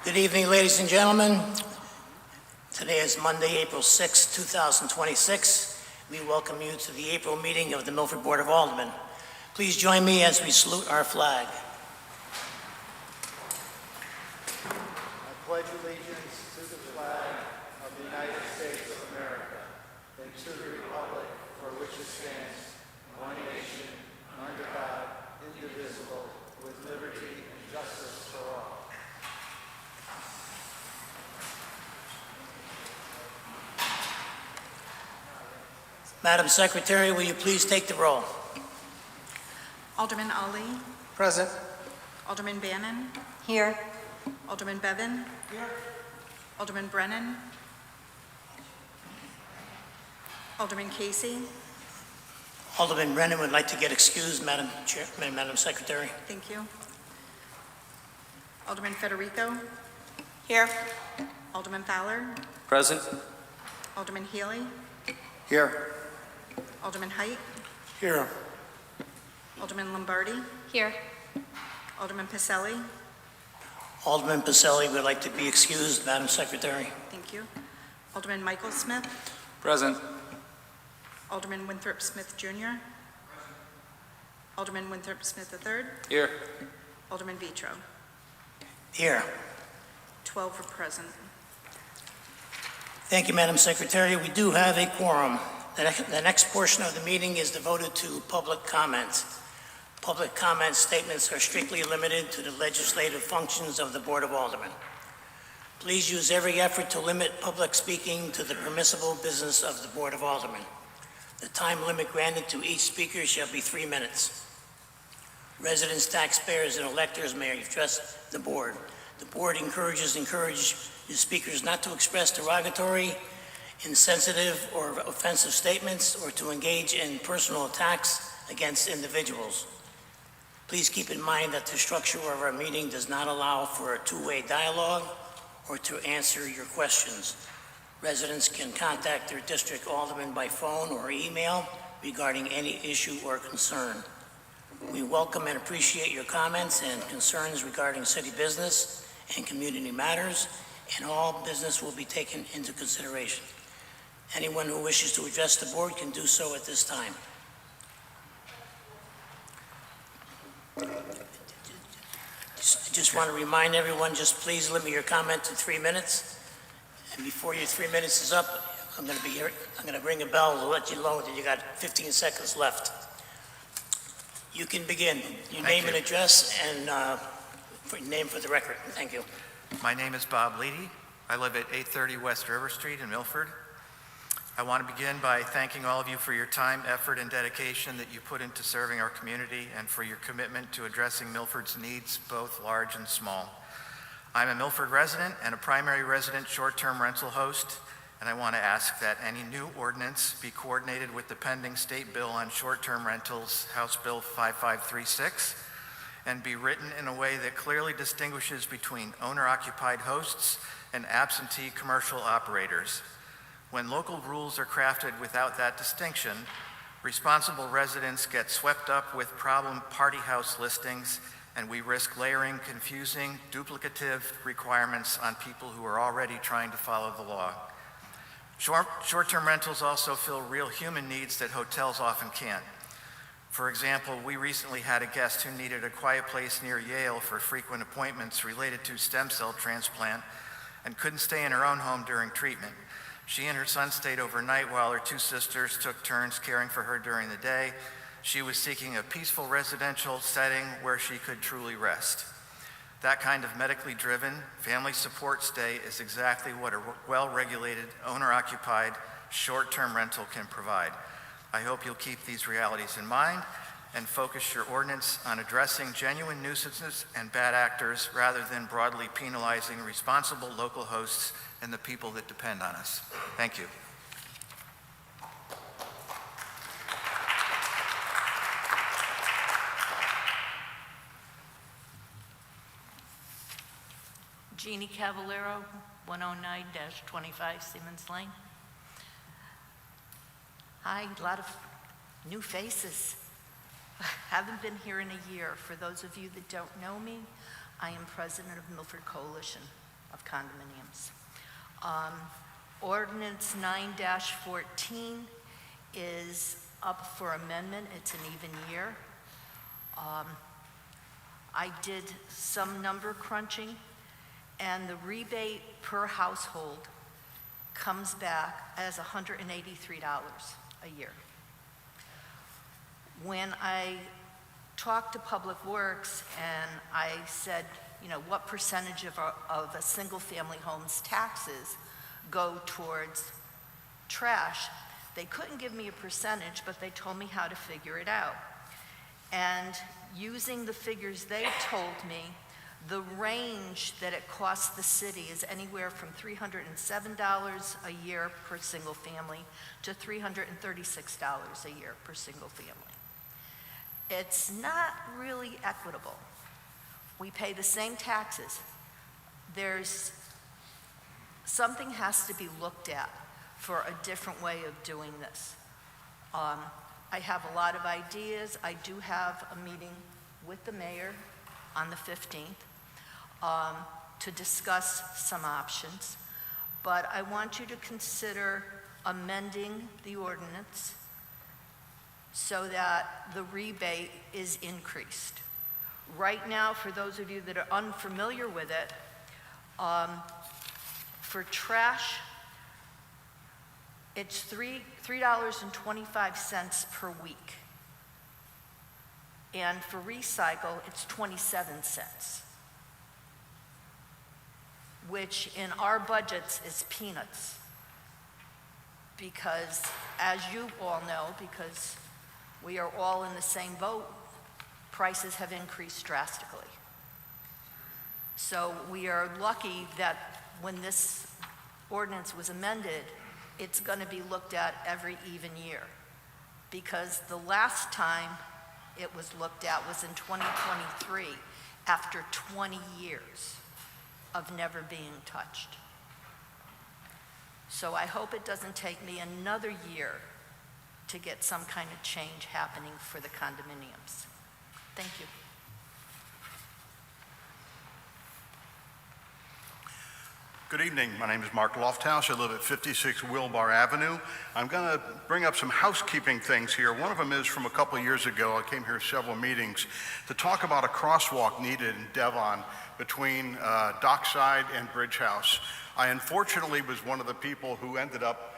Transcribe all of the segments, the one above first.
Good evening, ladies and gentlemen. Today is Monday, April 6, 2026. We welcome you to the April meeting of the Milford Board of Aldermen. Please join me as we salute our flag. I pledge allegiance to the flag of the United States of America and to the republic for which it stands, one nation, under God, indivisible, with liberty and justice for all. Madam Secretary, will you please take the roll? Alderman Ali. Present. Alderman Bannon. Here. Alderman Bevan. Here. Alderman Brennan. Alderman Casey. Alderman Brennan would like to get excused, Madam Secretary. Thank you. Alderman Federico. Here. Alderman Fowler. Present. Alderman Healy. Here. Alderman Height. Here. Alderman Lombardi. Here. Alderman Pacelli. Alderman Pacelli would like to be excused, Madam Secretary. Thank you. Alderman Michael Smith. Present. Alderman Winthrop Smith Jr. Alderman Winthrop Smith III. Here. Alderman Vitro. Here. 12 are present. Thank you, Madam Secretary. We do have a quorum. The next portion of the meeting is devoted to public comment. Public comment statements are strictly limited to the legislative functions of the Board of Aldermen. Please use every effort to limit public speaking to the permissible business of the Board of Aldermen. The time limit granted to each speaker shall be 3 minutes. Residents, taxpayers, and electors may address the Board. The Board encourages the speakers not to express derogatory, insensitive, or offensive statements or to engage in personal attacks against individuals. Please keep in mind that the structure of our meeting does not allow for a two-way dialogue or to answer your questions. Residents can contact their district alderman by phone or email regarding any issue or concern. We welcome and appreciate your comments and concerns regarding city business and community matters, and all business will be taken into consideration. Anyone who wishes to address the board can do so at this time. Just want to remind everyone, just please limit your comment to 3 minutes. And before your 3 minutes is up, I'm going to ring a bell to let you know that you got 15 seconds left. You can begin. Your name and address and name for the record. Thank you. My name is Bob Leedy. I live at 830 West River Street in Milford. I want to begin by thanking all of you for your time, effort, and dedication that you put into serving our community and for your commitment to addressing Milford's needs, both large and small. I'm a Milford resident and a primary resident short-term rental host, and I want to ask that any new ordinance be coordinated with the pending state bill on short-term rentals, House Bill 5536, and be written in a way that clearly distinguishes between owner-occupied hosts and absentee commercial operators. When local rules are crafted without that distinction, responsible residents get swept up with problem party house listings, and we risk layering confusing, duplicative requirements on people who are already trying to follow the law. Short-term rentals also fill real human needs that hotels often can't. For example, we recently had a guest who needed a quiet place near Yale for frequent appointments related to stem cell transplant and couldn't stay in her own home during treatment. She and her son stayed overnight while her two sisters took turns caring for her during the day. She was seeking a peaceful residential setting where she could truly rest. That kind of medically driven family support stay is exactly what a well-regulated, owner-occupied, short-term rental can provide. I hope you'll keep these realities in mind and focus your ordinance on addressing genuine nuisances and bad actors rather than broadly penalizing responsible local hosts and the people that depend on us. Thank you. Jeannie Cavallero, 109-25 Simmons Lane. Hi, a lot of new faces. Haven't been here in a year. For those of you that don't know me, I am president of Milford Coalition. of condominiums. Ordinance 9-14 is up for amendment. It's an even year. I did some number crunching, and the rebate per household comes back as $183 a year. When I talked to Public Works and I said, you know, what percentage of a single-family home's taxes go towards trash, they couldn't give me a percentage, but they told me how to figure it out. And using the figures they told me, the range that it costs the city is anywhere from $307 a year per single family to $336 a year per single family. It's not really equitable. We pay the same taxes. Something has to be looked at for a different way of doing this. I have a lot of ideas. I do have a meeting with the mayor on the 15th to discuss some options, but I want you to consider amending the ordinance so that the rebate is increased. Right now, for those of you that are unfamiliar with it, for trash, it's $3.25 per week. And for recycle, it's 27 cents, which in our budgets is peanuts. Because, as you all know, because we are all in the same boat, prices have increased drastically. So we are lucky that when this ordinance was amended, it's going to be looked at every even year. Because the last time it was looked at was in 2023, after 20 years of never being touched. So I hope it doesn't take me another year to get some kind of change happening for the condominiums. Thank you. Good evening. My name is Mark Lofthouse. I live at 56 Wilbar Avenue. I'm going to bring up some housekeeping things here. One of them is from a couple of years ago. I came here several meetings to talk about a crosswalk needed in Devon between Dockside and Bridge House. I unfortunately was one of the people who ended up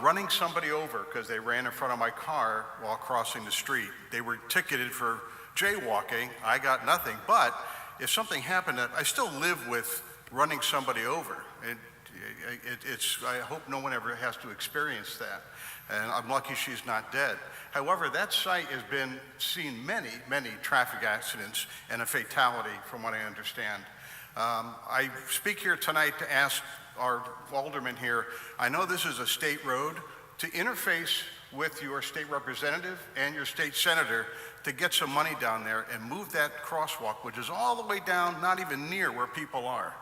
running somebody over because they ran in front of my car while crossing the street. They were ticketed for jaywalking. I got nothing, but if something happened, I still live with running somebody over. I hope no one ever has to experience that, and I'm lucky she's not dead. However, that site has seen many, many traffic accidents and a fatality, from what I understand. I speak here tonight to ask our alderman here, I know this is a state road, to interface with your state representative and your state senator to get some money down there and move that crosswalk, which is all the way down, not even near where people are.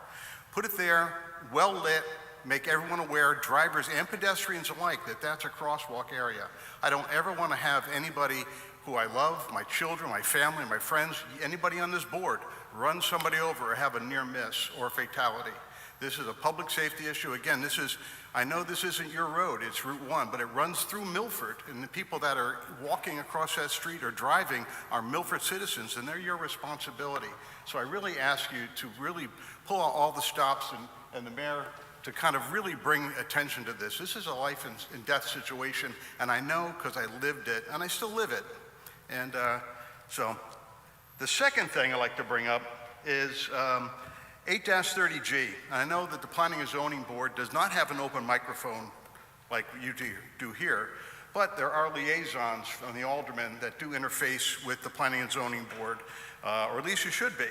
Put it there, well lit, make everyone aware, drivers and pedestrians alike, that that's a crosswalk area. I don't ever want to have anybody who I love, my children, my family, my friends, anybody on this board, run somebody over or have a near miss or a fatality. This is a public safety issue. Again, I know this isn't your road, it's Route 1, but it runs through Milford, and the people that are walking across that street or driving are Milford citizens, and they're your responsibility. So I really ask you to really pull out all the stops and the mayor to kind of really bring attention to this. This is a life and death situation, and I know because I lived it, and I still live it. And so the second thing I'd like to bring up is 8-30G. I know that the Planning and Zoning Board does not have an open microphone like you do here, but there are liaisons from the aldermen that do interface with the Planning and Zoning Board, or at least you should be.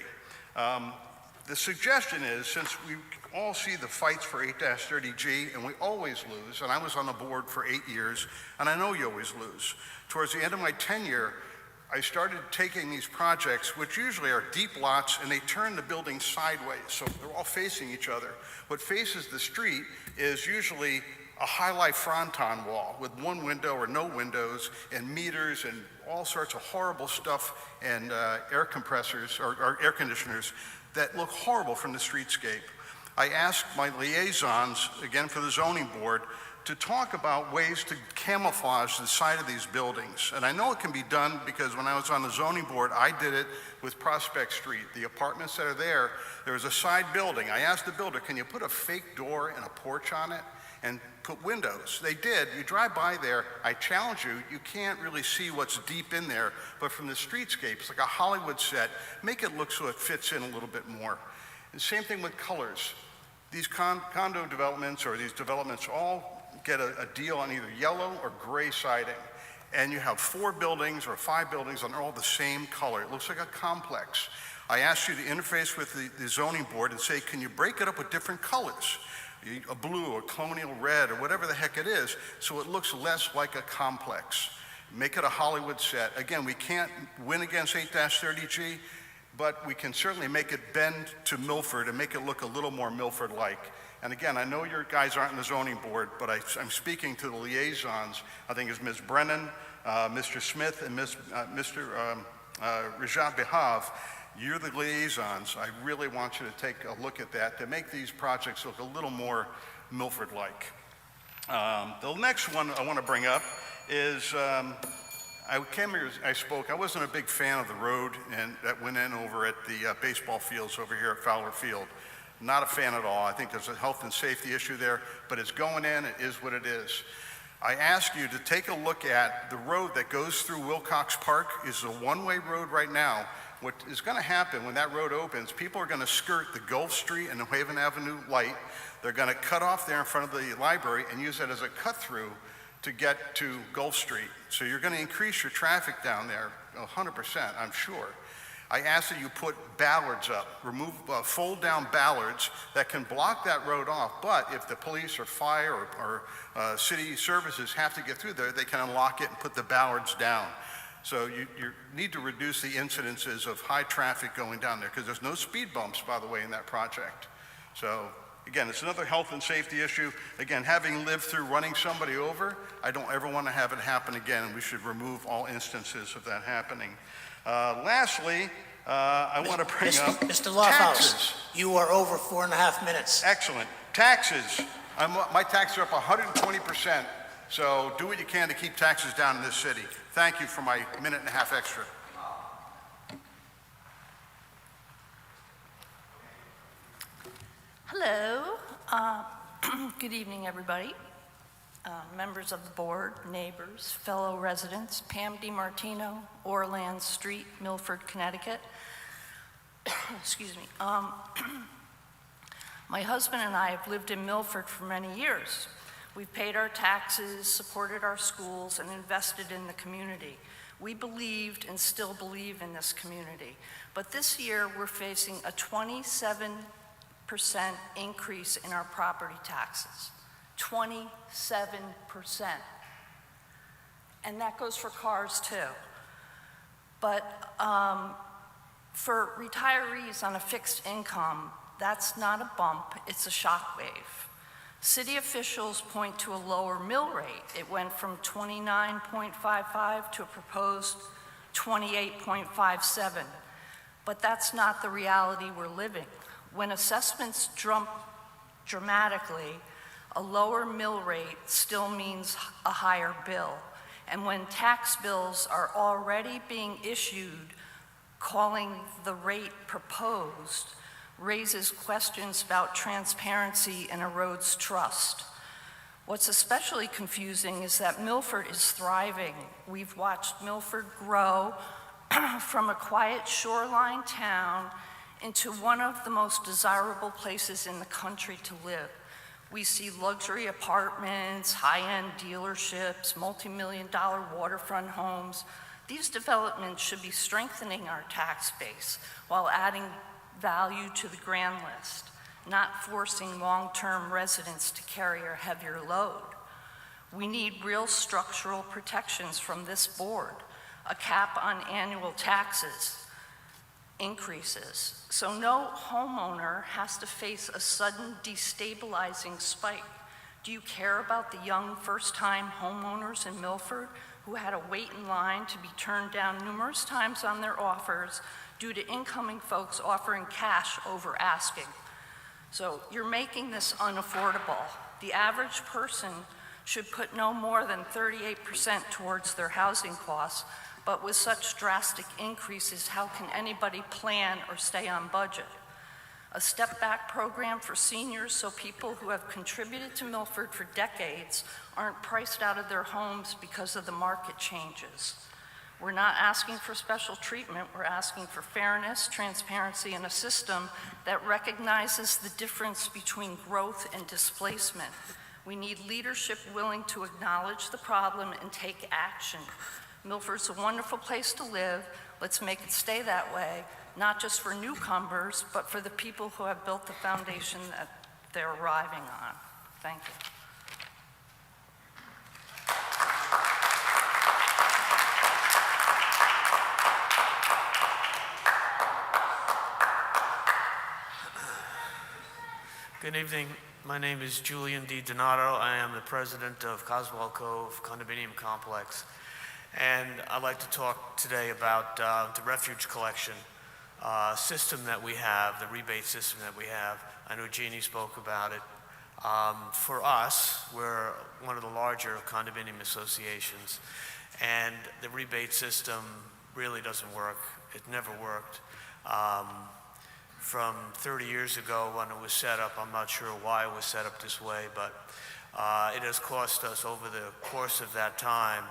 The suggestion is, since we all see the fights for 8-30G, and we always lose, and I was on the board for 8 years, and I know you always lose. Towards the end of my tenure, I started taking these projects, which usually are deep lots, and they turn the building sideways, so they're all facing each other. What faces the street is usually a high-life fronton wall with one window or no windows and meters and all sorts of horrible stuff and air compressors or air conditioners that look horrible from the streetscape. I asked my liaisons, again for the zoning board, to talk about ways to camouflage the side of these buildings. And I know it can be done because when I was on the zoning board, I did it with Prospect Street. The apartments that are there, there was a side building. I asked the builder, can you put a fake door and a porch on it and put windows? They did. You drive by there, I challenge you, you can't really see what's deep in there, but from the streetscape, it's like a Hollywood set, make it look so it fits in a little bit more. And same thing with colors. These condo developments or these developments all get a deal on either yellow or gray siding. And you have 4 buildings or 5 buildings and they're all the same color. It looks like a complex. I asked you to interface with the zoning board and say, can you break it up with different colors? A blue or colonial red or whatever the heck it is, so it looks less like a complex. Make it a Hollywood set. Again, we can't win against 8-30G, but we can certainly make it bend to Milford and make it look a little more Milford-like. And again, I know your guys aren't in the zoning board, but I'm speaking to the liaisons. I think it's Ms. Brennan, Mr. Smith, and Mr. Rajat Bihav. You're the liaisons. I really want you to take a look at that to make these projects look a little more Milford-like. The next one I want to bring up is I came here, I spoke. I wasn't a big fan of the road that went in over at the baseball fields over here at Fowler Field. Not a fan at all. I think there's a health and safety issue there, but it's going in, it is what it is. I ask you to take a look at the road that goes through Wilcox Park. Is a one-way road right now. What is going to happen when that road opens, people are going to skirt the Gulf Street and the Haven Avenue light. They're going to cut off there in front of the library and use that as a cut-through to get to Gulf Street. So you're going to increase your traffic down there 100%, I'm sure. I ask that you put ballards up, fold down ballards that can block that road off, but if the police or fire or city services have to get through there, they can unlock it and put the ballards down. So you need to reduce the incidences of high traffic going down there because there's no speed bumps, by the way, in that project. So again, it's another health and safety issue. Again, having lived through running somebody over, I don't ever want to have it happen again, and we should remove all instances of that happening. Lastly, I want to bring up Mr. Lofthouse, taxes. you are over 4.5 minutes. Excellent. Taxes. My taxes are up 120%, so do what you can to keep taxes down in this city. Thank you for my minute and a half extra. Hello. Good evening, everybody. Members of the board, neighbors, fellow residents, Pam DiMartino, Orland Street, Milford, Connecticut. Excuse me. My husband and I have lived in Milford for many years. We've paid our taxes, supported our schools, and invested in the community. We believed and still believe in this community. But this year, we're facing a 27% increase in our property taxes. 27%. And that goes for cars too. But for retirees on a fixed income, that's not a bump, it's a shock wave. City officials point to a lower mill rate. It went from 29.55 to a proposed 28.57. But that's not the reality we're living. When assessments jump dramatically, a lower mill rate still means a higher bill. And when tax bills are already being issued, calling the rate proposed raises questions about transparency and erodes trust. What's especially confusing is that Milford is thriving. We've watched Milford grow from a quiet shoreline town into one of the most desirable places in the country to live. We see luxury apartments, high-end dealerships, multi-million-dollar waterfront homes. These developments should be strengthening our tax base while adding value to the grand list, not forcing long-term residents to carry a heavier load. We need real structural protections from this board, a cap on annual taxes increases, so no homeowner has to face a sudden destabilizing spike. Do you care about the young first-time homeowners in Milford who had to wait in line to be turned down numerous times on their offers due to incoming folks offering cash over asking? So you're making this unaffordable. The average person should put no more than 38% towards their housing costs, but with such drastic increases, how can anybody plan or stay on budget? A step-back program for seniors so people who have contributed to Milford for decades aren't priced out of their homes because of the market changes. We're not asking for special treatment, we're asking for fairness, transparency, and a system that recognizes the difference between growth and displacement. We need leadership willing to acknowledge the problem and take action. Milford's a wonderful place to live. Let's make it stay that way, not just for newcomers, but for the people who have built the foundation that they're arriving on. Thank you. Good evening. My name is Julian D. Donato. I am the president of Coswell Cove Condominium Complex. And I'd like to talk today about the refuge collection system that we have, the rebate system that we have. I know Jeannie spoke about it. For us, we're one of the larger condominium associations, and the rebate system really doesn't work. It never worked. From 30 years ago when it was set up, I'm not sure why it was set up this way, but it has cost us over the course of that time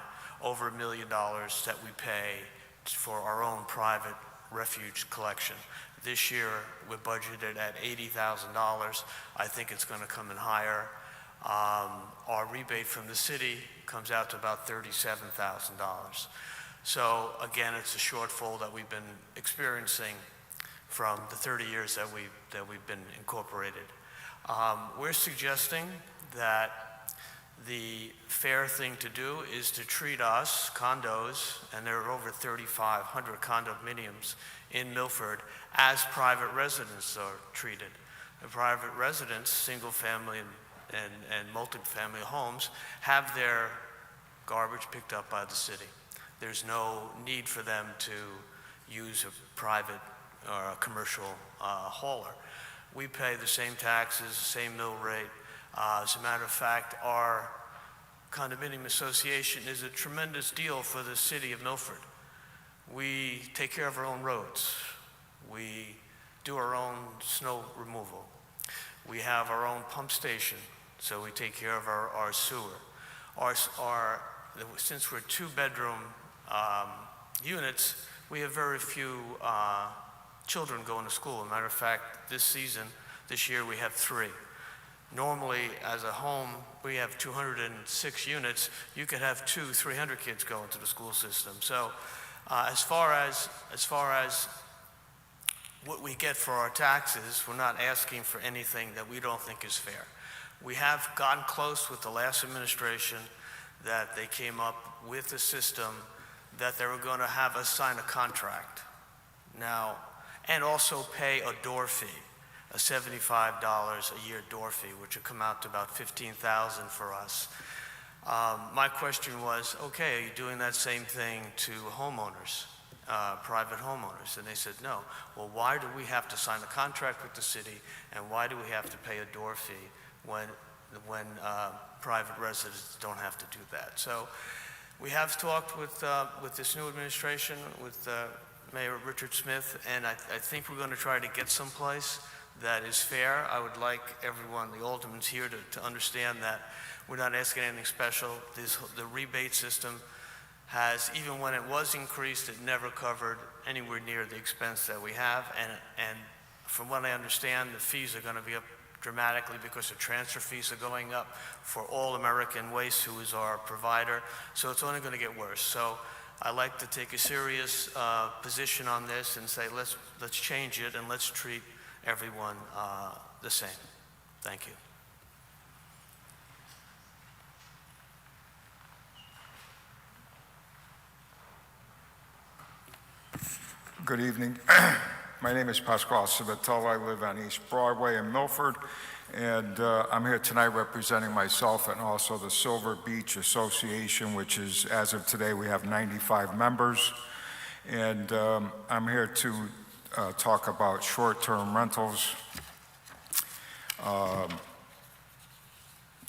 over $1 million that we pay for our own private refuge collection. This year, we're budgeted at $80,000. I think it's going to come in higher. Our rebate from the city comes out to about $37,000. So again, it's a shortfall that we've been experiencing from the 30 years that we've been incorporated. We're suggesting that the fair thing to do is to treat us, condos, and there are over 3,500 condominiums in Milford, as private residents are treated. The private residents, single family and multi-family homes, have their garbage picked up by the city. There's no need for them to use a private or a commercial hauler. We pay the same taxes, the same mill rate. As a matter of fact, our condominium association is a tremendous deal for the city of Milford. We take care of our own roads. We do our own snow removal. We have our own pump station, so we take care of our sewer. Since we're two-bedroom units, we have very few children going to school. As a matter of fact, this year we have 3. Normally, as a home, we have 206 units. You could have 300 kids going to the school system. So as far as what we get for our taxes, we're not asking for anything that we don't think is fair. We have gotten close with the last administration that they came up with a system that they were going to have us sign a contract now, and also pay a door fee, a $75 a year door fee, which would come out to about $15,000 for us. My question was, okay, are you doing that same thing to homeowners, private homeowners? And they said, no. Well, why do we have to sign a contract with the city, and why do we have to pay a door fee when private residents don't have to do that? So we have talked with this new administration, with Mayor Richard Smith, and I think we're going to try to get someplace that is fair. I would like everyone, the aldermen here, to understand that we're not asking anything special. The rebate system has, even when it was increased, it never covered anywhere near the expense that we have. And from what I understand, the fees are going to be up dramatically because the transfer fees are going up for All American Waste, who is our provider. So it's only going to get worse. So I like to take a serious position on this and say, let's change it and let's treat everyone the same. Thank you. Good evening. My name is Pasquale Civitello. I live on East Broadway in Milford, and I'm here tonight representing myself and also the Silver Beach Association, which is, as of today, we have 95 members. And I'm here to talk about short-term rentals.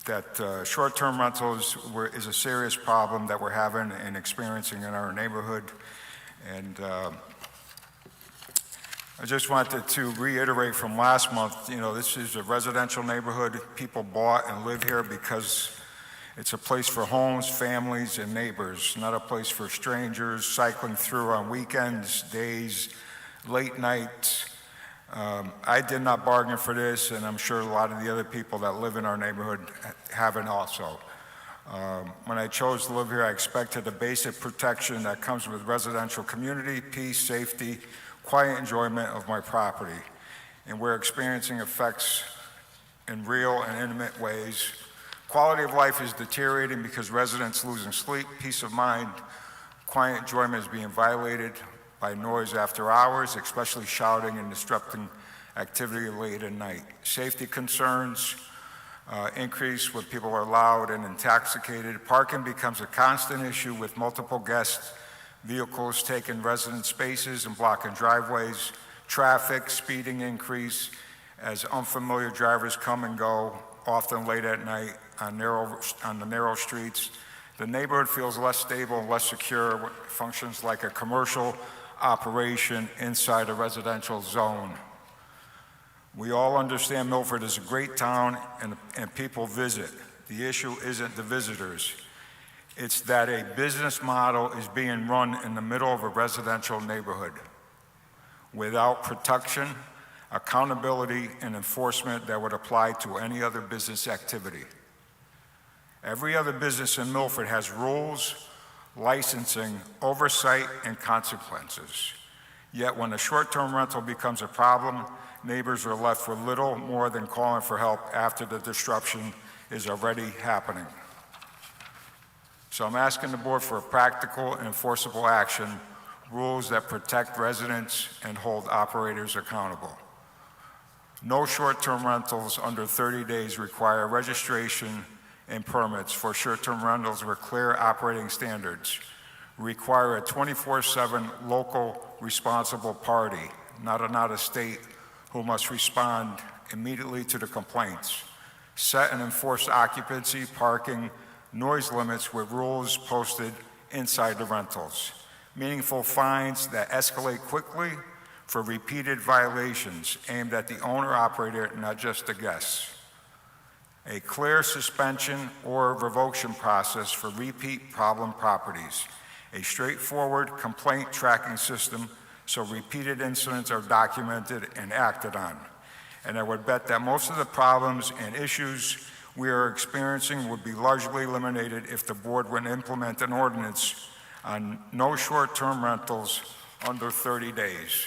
that short-term rentals is a serious problem that we're having and experiencing in our neighborhood. And I just wanted to reiterate from last month, you know, this is a residential neighborhood. People bought and live here because it's a place for homes, families, and neighbors, not a place for strangers cycling through on weekends, days, late nights. I did not bargain for this, and I'm sure a lot of the other people that live in our neighborhood haven't also. When I chose to live here, I expected the basic protection that comes with residential community, peace, safety, quiet enjoyment of my property. And we're experiencing effects in real and intimate ways. Quality of life is deteriorating because residents losing sleep, peace of mind, quiet enjoyment is being violated by noise after hours, especially shouting and disrupting activity late at night. Safety concerns increase when people are loud and intoxicated. Parking becomes a constant issue with multiple guest vehicles taking resident spaces and blocking driveways. Traffic, speeding increase as unfamiliar drivers come and go, often late at night on the narrow streets. The neighborhood feels less stable and less secure, functions like a commercial operation inside a residential zone. We all understand Milford is a great town and people visit. The issue isn't the visitors. It's that a business model is being run in the middle of a residential neighborhood without protection, accountability, and enforcement that would apply to any other business activity. Every other business in Milford has rules, licensing, oversight, and consequences. Yet when a short-term rental becomes a problem, neighbors are left with little more than calling for help after the disruption is already happening. So I'm asking the board for a practical and enforceable action, rules that protect residents and hold operators accountable. No short-term rentals under 30 days require registration and permits for short-term rentals with clear operating standards. Require a 24/7 local responsible party, not an out-of-state, who must respond immediately to the complaints. Set and enforce occupancy, parking, noise limits with rules posted inside the rentals. Meaningful fines that escalate quickly for repeated violations aimed at the owner-operator, not just the guests. A clear suspension or revocation process for repeat problem properties. A straightforward complaint tracking system so repeated incidents are documented and acted on. And I would bet that most of the problems and issues we are experiencing would be largely eliminated if the board would implement an ordinance on no short-term rentals under 30 days.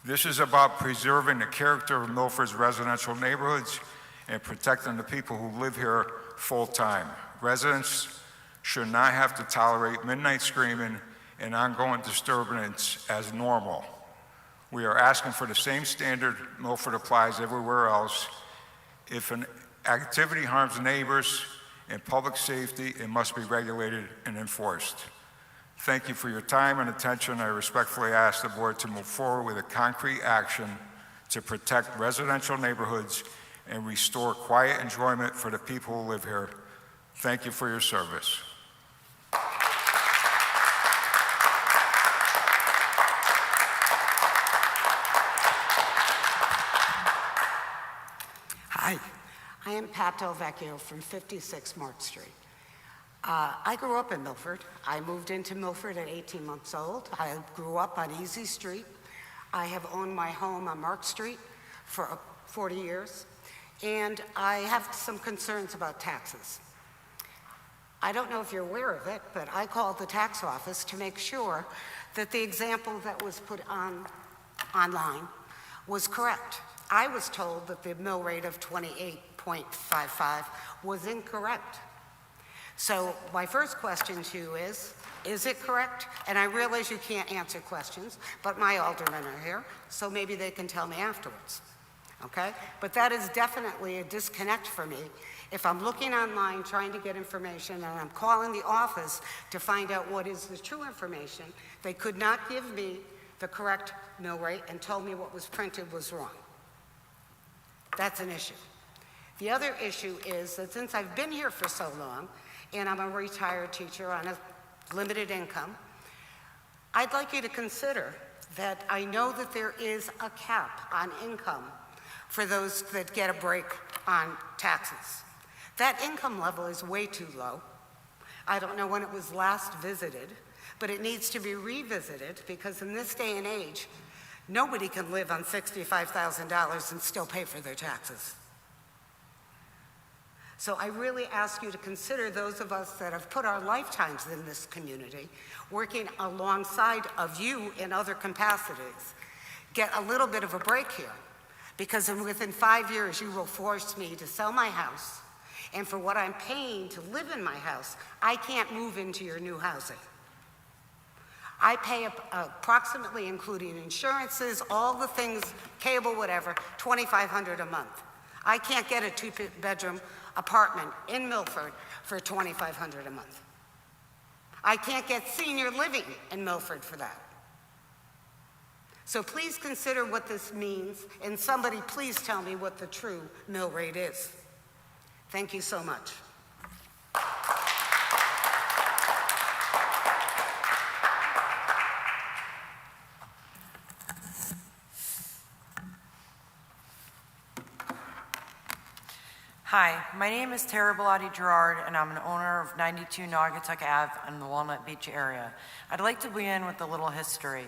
This is about preserving the character of Milford's residential neighborhoods and protecting the people who live here full-time. Residents should not have to tolerate midnight screaming and ongoing disturbance as normal. We are asking for the same standard Milford applies everywhere else. If an activity harms neighbors and public safety, it must be regulated and enforced. Thank you for your time and attention. I respectfully ask the board to move forward with a concrete action to protect residential neighborhoods and restore quiet enjoyment for the people who live here. Thank you for your service. Hi, I am Pat Del Vecchio from 56 Mark Street. I grew up in Milford. I moved into Milford at 18 months old. I grew up on Easy Street. I have owned my home on Mark Street for 40 years, and I have some concerns about taxes. I don't know if you're aware of it, but I called the tax office to make sure that the example that was put online was correct. I was told that the mill rate of 28.55 was incorrect. So my first question to you is it correct? And I realize you can't answer questions, but my aldermen are here, so maybe they can tell me afterwards, okay? But that is definitely a disconnect for me. If I'm looking online trying to get information and I'm calling the office to find out what is the true information, they could not give me the correct mill rate and told me what was printed was wrong. That's an issue. The other issue is that since I've been here for so long, and I'm a retired teacher on a limited income, I'd like you to consider that I know that there is a cap on income for those that get a break on taxes. That income level is way too low. I don't know when it was last visited, but it needs to be revisited because in this day and age, nobody can live on $65,000 and still pay for their taxes. So I really ask you to consider those of us that have put our lifetimes in this community, working alongside of you in other capacities, get a little bit of a break here. Because within 5 years, you will force me to sell my house, and for what I'm paying to live in my house, I can't move into your new housing. I pay approximately, including insurances, all the things, cable, whatever, $2,500 a month. I can't get a two-bedroom apartment in Milford for $2,500 a month. I can't get senior living in Milford for that. So please consider what this means, and somebody please tell me what the true mill rate is. Thank you so much. Hi, my name is Tara Bellotti Gerard, and I'm an owner of 92 Naugatuck Ave in the Walnut Beach area. I'd like to begin with a little history.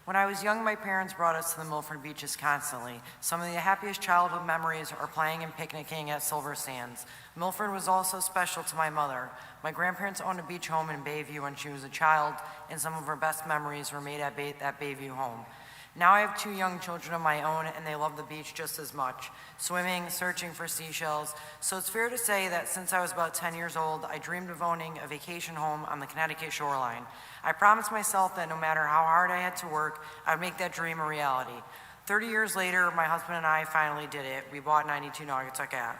When I was young, my parents brought us to the Milford beaches constantly. Some of the happiest childhood memories are playing and picnicking at Silver Sands. Milford was also special to my mother. My grandparents owned a beach home in Bayview when she was a child, and some of her best memories were made at that Bayview home. Now I have 2 young children of my own, and they love the beach just as much, swimming, searching for seashells. So it's fair to say that since I was about 10 years old, I dreamed of owning a vacation home on the Connecticut shoreline. I promised myself that no matter how hard I had to work, I would make that dream a reality. 30 years later, my husband and I finally did it. We bought 92 Naugatuck Ave.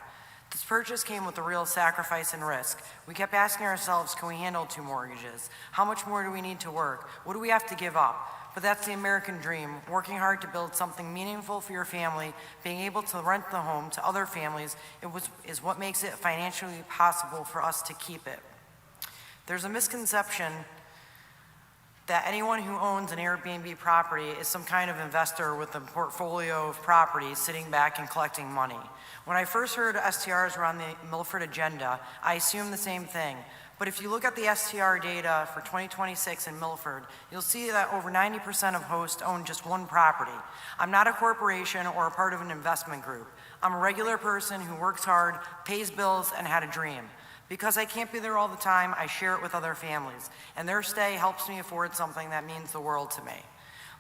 This purchase came with a real sacrifice and risk. We kept asking ourselves, can we handle 2 mortgages? How much more do we need to work? What do we have to give up? But that's the American dream, working hard to build something meaningful for your family, being able to rent the home to other families is what makes it financially possible for us to keep it. There's a misconception that anyone who owns an Airbnb property is some kind of investor with a portfolio of properties sitting back and collecting money. When I first heard STRs were on the Milford agenda, I assumed the same thing. But if you look at the STR data for 2026 in Milford, you'll see that over 90% of hosts own just 1 property. I'm not a corporation or a part of an investment group. I'm a regular person who works hard, pays bills, and had a dream. Because I can't be there all the time, I share it with other families, and their stay helps me afford something that means the world to me.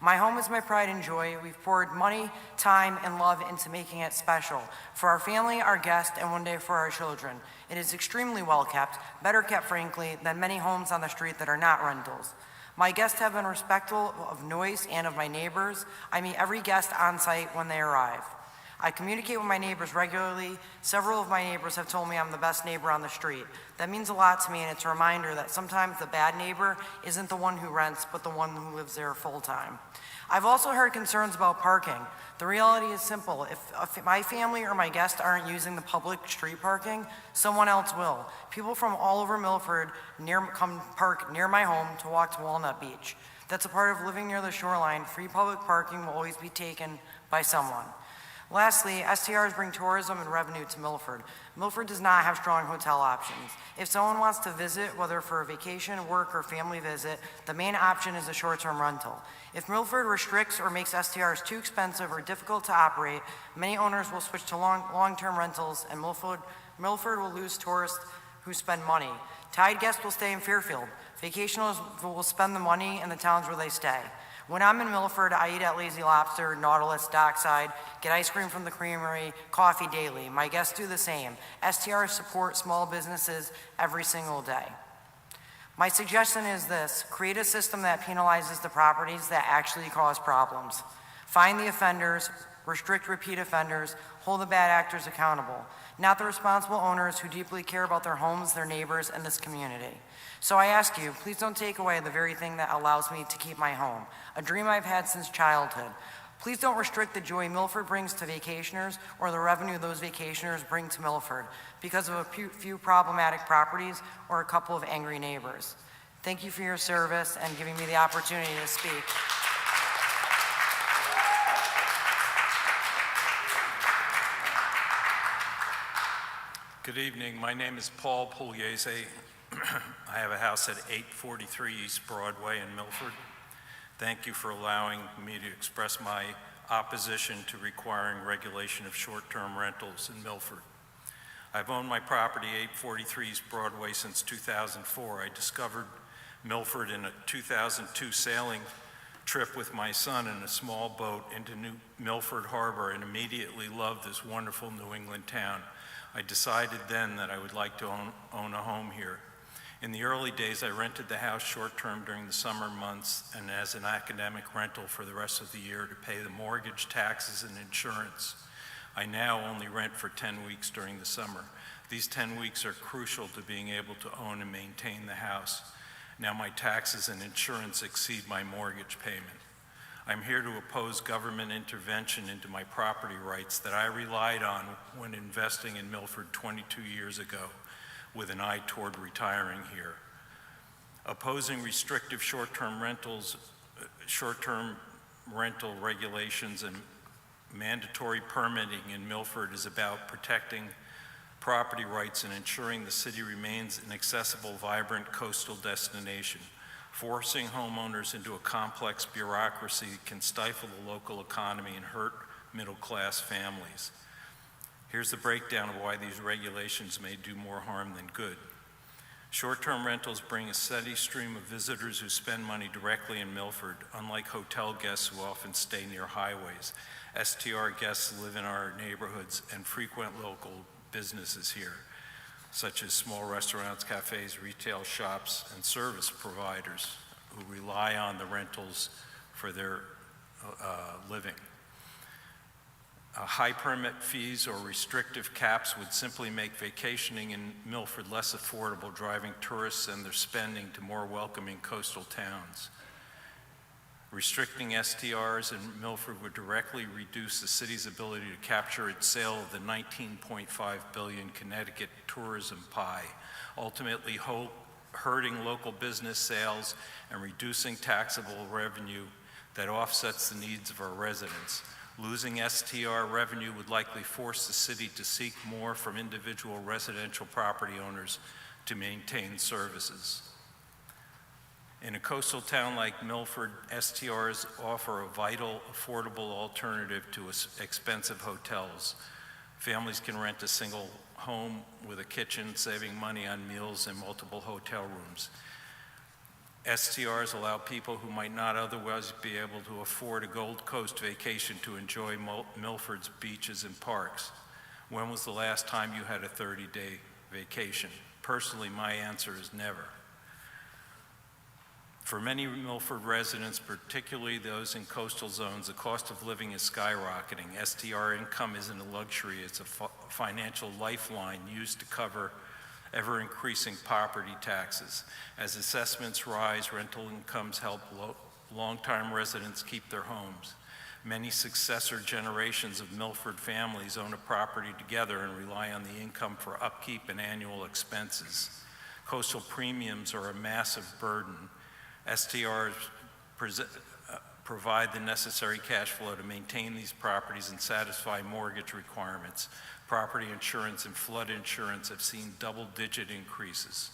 My home is my pride and joy. We've poured money, time, and love into making it special for our family, our guests, and one day for our children. It is extremely well kept, better kept, frankly, than many homes on the street that are not rentals. My guests have been respectful of noise and of my neighbors. I meet every guest on site when they arrive. I communicate with my neighbors regularly. Several of my neighbors have told me I'm the best neighbor on the street. That means a lot to me, and it's a reminder that sometimes the bad neighbor isn't the one who rents, but the one who lives there full time. I've also heard concerns about parking. The reality is simple. If my family or my guests aren't using the public street parking, someone else will. People from all over Milford come park near my home to walk to Walnut Beach. That's a part of living near the shoreline. Free public parking will always be taken by someone. Lastly, STRs bring tourism and revenue to Milford. Milford does not have strong hotel options. If someone wants to visit, whether for a vacation, work, or family visit, the main option is a short-term rental. If Milford restricts or makes STRs too expensive or difficult to operate, many owners will switch to long-term rentals, and Milford will lose tourists who spend money. Tide guests will stay in Fairfield. Vacationers will spend the money in the towns where they stay. When I'm in Milford, I eat at Lazy Lobster, Nautilus, Dockside, get ice cream from the creamery, coffee daily. My guests do the same. STRs support small businesses every single day. My suggestion is this: create a system that penalizes the properties that actually cause problems. Find the offenders, restrict repeat offenders, hold the bad actors accountable, not the responsible owners who deeply care about their homes, their neighbors, and this community. So I ask you, please don't take away the very thing that allows me to keep my home, a dream I've had since childhood. Please don't restrict the joy Milford brings to vacationers or the revenue those vacationers bring to Milford because of a few problematic properties or a couple of angry neighbors. Thank you for your service and giving me the opportunity to speak. Good evening. My name is Paul Pugliese. I have a house at 843 East Broadway in Milford. Thank you for allowing me to express my opposition to requiring regulation of short-term rentals in Milford. I've owned my property, 843 East Broadway, since 2004. I discovered Milford in a 2002 sailing trip with my son in a small boat into New Milford Harbor and immediately loved this wonderful New England town. I decided then that I would like to own a home here. In the early days, I rented the house short-term during the summer months and as an academic rental for the rest of the year to pay the mortgage, taxes, and insurance. I now only rent for 10 weeks during the summer. These 10 weeks are crucial to being able to own and maintain the house. Now my taxes and insurance exceed my mortgage payment. I'm here to oppose government intervention into my property rights that I relied on when investing in Milford 22 years ago with an eye toward retiring here. Opposing restrictive short-term rental regulations and mandatory permitting in Milford is about protecting property rights and ensuring the city remains an accessible, vibrant coastal destination. Forcing homeowners into a complex bureaucracy can stifle the local economy and hurt middle-class families. Here's the breakdown of why these regulations may do more harm than good. Short-term rentals bring a steady stream of visitors who spend money directly in Milford, unlike hotel guests who often stay near highways. STR guests live in our neighborhoods and frequent local businesses here, such as small restaurants, cafes, retail shops, and service providers who rely on the rentals for their living. High permit fees or restrictive caps would simply make vacationing in Milford less affordable, driving tourists and their spending to more welcoming coastal towns. Restricting STRs in Milford would directly reduce the city's ability to capture its sale of the $19.5 billion Connecticut tourism pie, ultimately hurting local business sales and reducing taxable revenue that offsets the needs of our residents. Losing STR revenue would likely force the city to seek more from individual residential property owners to maintain services. In a coastal town like Milford, STRs offer a vital, affordable alternative to expensive hotels. Families can rent a single home with a kitchen, saving money on meals and multiple hotel rooms. STRs allow people who might not otherwise be able to afford a Gold Coast vacation to enjoy Milford's beaches and parks. When was the last time you had a 30-day vacation? Personally, my answer is never. For many Milford residents, particularly those in coastal zones, the cost of living is skyrocketing. STR income isn't a luxury, it's a financial lifeline used to cover ever-increasing property taxes. As assessments rise, rental incomes help long-time residents keep their homes. Many successor generations of Milford families own a property together and rely on the income for upkeep and annual expenses. Coastal premiums are a massive burden. STRs provide the necessary cash flow to maintain these properties and satisfy mortgage requirements. Property insurance and flood insurance have seen double-digit increases.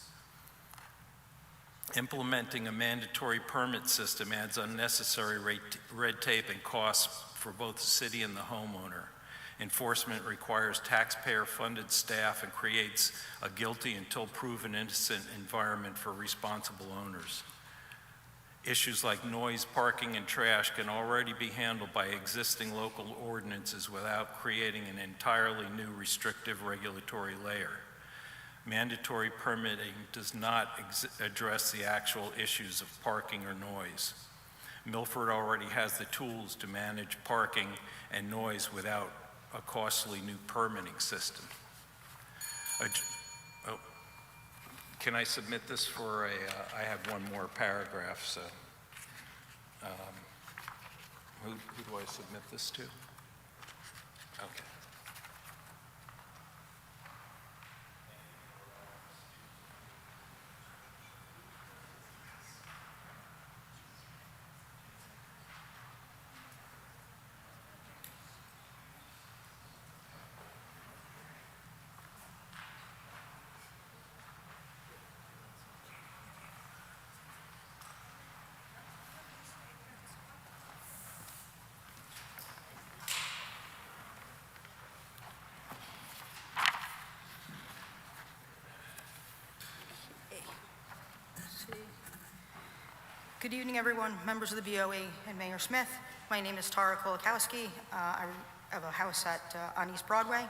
Implementing a mandatory permit system adds unnecessary red tape and costs for both the city and the homeowner. Enforcement requires taxpayer-funded staff and creates a guilty until proven innocent environment for responsible owners. Issues like noise, parking, and trash can already be handled by existing local ordinances without creating an entirely new restrictive regulatory layer. Mandatory permitting does not address the actual issues of parking or noise. Milford already has the tools to manage parking and noise without a costly new permitting system. Can I submit this for I have one more paragraph, so. Who do I submit this to? Okay. Good evening, everyone, members of the BOA and Mayor Smith. My name is Tara Kolakowski. I have a house on East Broadway.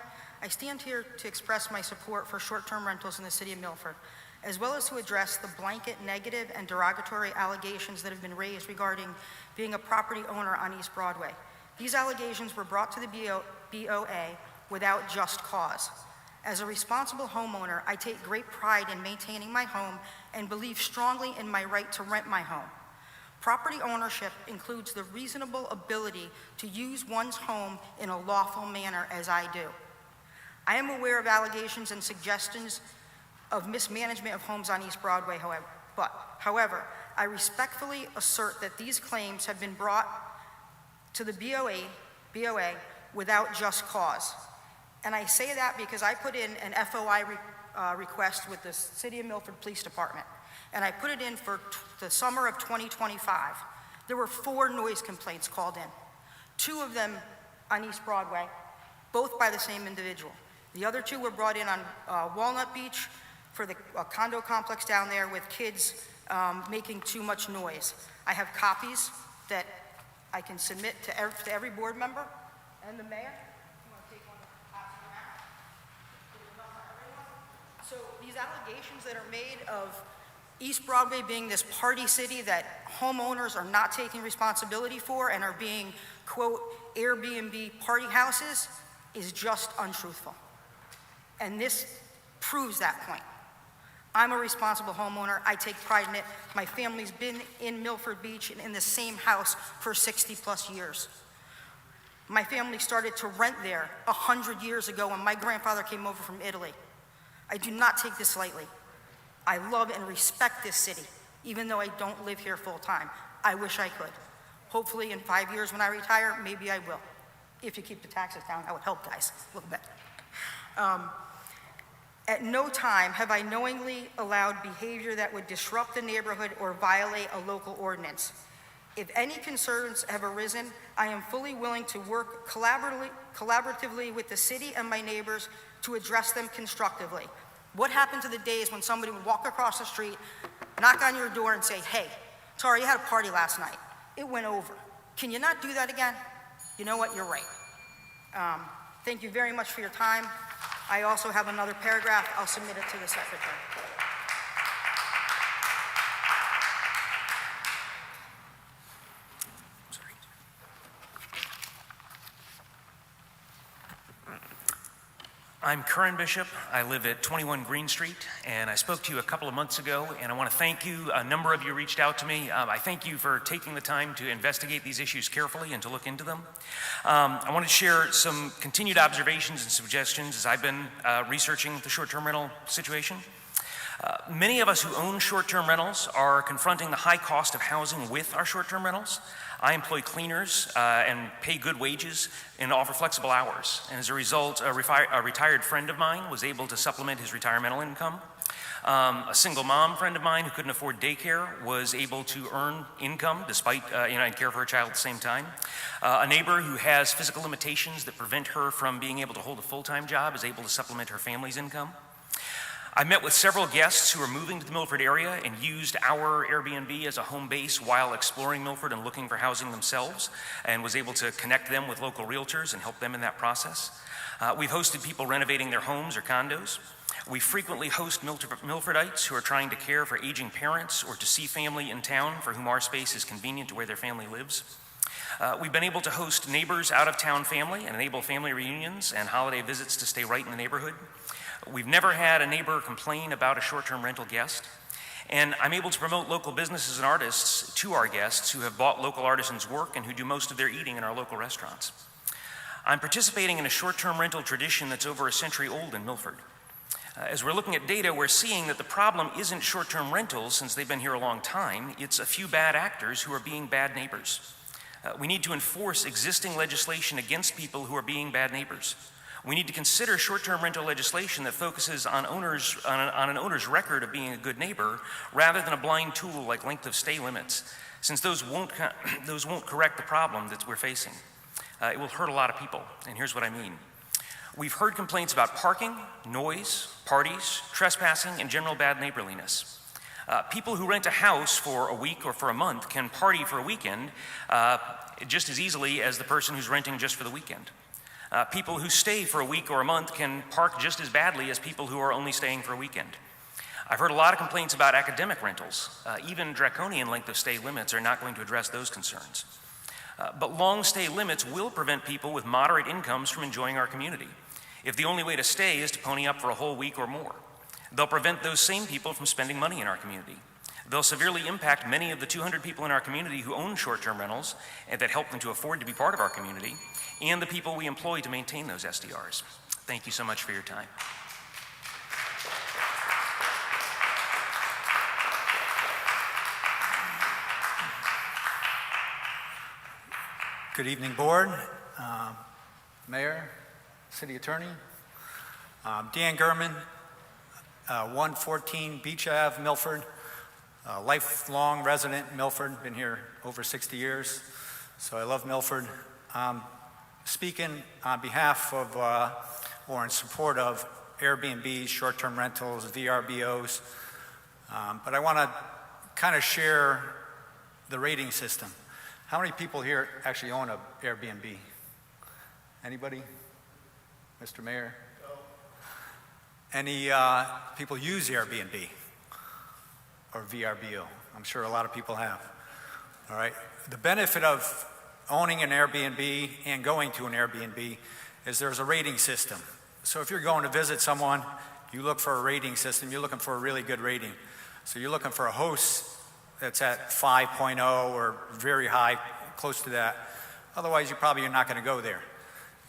I stand here to express my support for short-term rentals in the city of Milford, as well as to address the blanket negative and derogatory allegations that have been raised regarding being a property owner on East Broadway. These allegations were brought to the BOA without just cause. As a responsible homeowner, I take great pride in maintaining my home and believe strongly in my right to rent my home. Property ownership includes the reasonable ability to use one's home in a lawful manner, as I do. I am aware of allegations and suggestions of mismanagement of homes on East Broadway, however, I respectfully assert that these claims have been brought to the BOA without just cause. And I say that because I put in an FOI request with the City of Milford Police Department, and I put it in for the summer of 2025. There were 4 noise complaints called in, 2 of them on East Broadway, both by the same individual. The other 2 were brought in on Walnut Beach for the condo complex down there with kids making too much noise. I have copies that I can submit to every board member and the mayor. So these allegations that are made of East Broadway being this party city that homeowners are not taking responsibility for and are being, quote, Airbnb party houses is just untruthful. And this proves that point. I'm a responsible homeowner. I take pride in it. My family's been in Milford Beach and in the same house for 60 plus years. My family started to rent there 100 years ago when my grandfather came over from Italy. I do not take this lightly. I love and respect this city, even though I don't live here full time. I wish I could. Hopefully in 5 years when I retire, maybe I will. If you keep the taxes down, that would help, guys, a little bit. At no time have I knowingly allowed behavior that would disrupt the neighborhood or violate a local ordinance. If any concerns have arisen, I am fully willing to work collaboratively with the city and my neighbors to address them constructively. What happened to the days when somebody would walk across the street, knock on your door and say, hey, Tara, you had a party last night. It went over. Can you not do that again? You know what, you're right. Thank you very much for your time. I also have another paragraph. I'll submit it to the secretary. I'm Curran Bishop. I live at 21 Green Street, and I spoke to you a couple of months ago, and I want to thank you. A number of you reached out to me. I thank you for taking the time to investigate these issues carefully and to look into them. I want to share some continued observations and suggestions as I've been researching the short-term rental situation. Many of us who own short-term rentals are confronting the high cost of housing with our short-term rentals. I employ cleaners and pay good wages and offer flexible hours. And as a result, a retired friend of mine was able to supplement his retirement income. A single mom friend of mine who couldn't afford daycare was able to earn income despite, and care for her child at the same time. A neighbor who has physical limitations that prevent her from being able to hold a full-time job is able to supplement her family's income. I met with several guests who are moving to the Milford area and used our Airbnb as a home base while exploring Milford and looking for housing themselves, and was able to connect them with local realtors and help them in that process. We've hosted people renovating their homes or condos. We frequently host Milfordites who are trying to care for aging parents or to see family in town for whom our space is convenient to where their family lives. We've been able to host neighbors out-of-town family and enable family reunions and holiday visits to stay right in the neighborhood. We've never had a neighbor complain about a short-term rental guest. And I'm able to promote local businesses and artists to our guests who have bought local artisans' work and who do most of their eating in our local restaurants. I'm participating in a short-term rental tradition that's over a century old in Milford. As we're looking at data, we're seeing that the problem isn't short-term rentals, since they've been here a long time. It's a few bad actors who are being bad neighbors. We need to enforce existing legislation against people who are being bad neighbors. We need to consider short-term rental legislation that focuses on an owner's record of being a good neighbor, rather than a blind tool like length of stay limits, since those won't correct the problem that we're facing. It will hurt a lot of people, and here's what I mean. We've heard complaints about parking, noise, parties, trespassing, and general bad neighborliness. People who rent a house for a week or for a month can party for a weekend just as easily as the person who's renting just for the weekend. People who stay for a week or a month can park just as badly as people who are only staying for a weekend. I've heard a lot of complaints about academic rentals. Even draconian length of stay limits are not going to address those concerns. But long stay limits will prevent people with moderate incomes from enjoying our community, if the only way to stay is to pony up for a whole week or more. They'll prevent those same people from spending money in our community. They'll severely impact many of the 200 people in our community who own short-term rentals and that help them to afford to be part of our community, and the people we employ to maintain those SDRs. Thank you so much for your time. Good evening, Board, Mayor, City Attorney. Dan Gurman, 114 Beach Ave, Milford, lifelong resident in Milford, been here over 60 years, so I love Milford. Speaking on behalf of or in support of Airbnbs, short-term rentals, VRBOs, but I want to kind of share the rating system. How many people here actually own an Airbnb? Anybody? Mr. Mayor? No. Any people use Airbnb or VRBO? I'm sure a lot of people have. All right. The benefit of owning an Airbnb and going to an Airbnb is there's a rating system. So if you're going to visit someone, you look for a rating system. You're looking for a really good rating. So you're looking for a host that's at 5.0 or very high, close to that. Otherwise, you're not going to go there.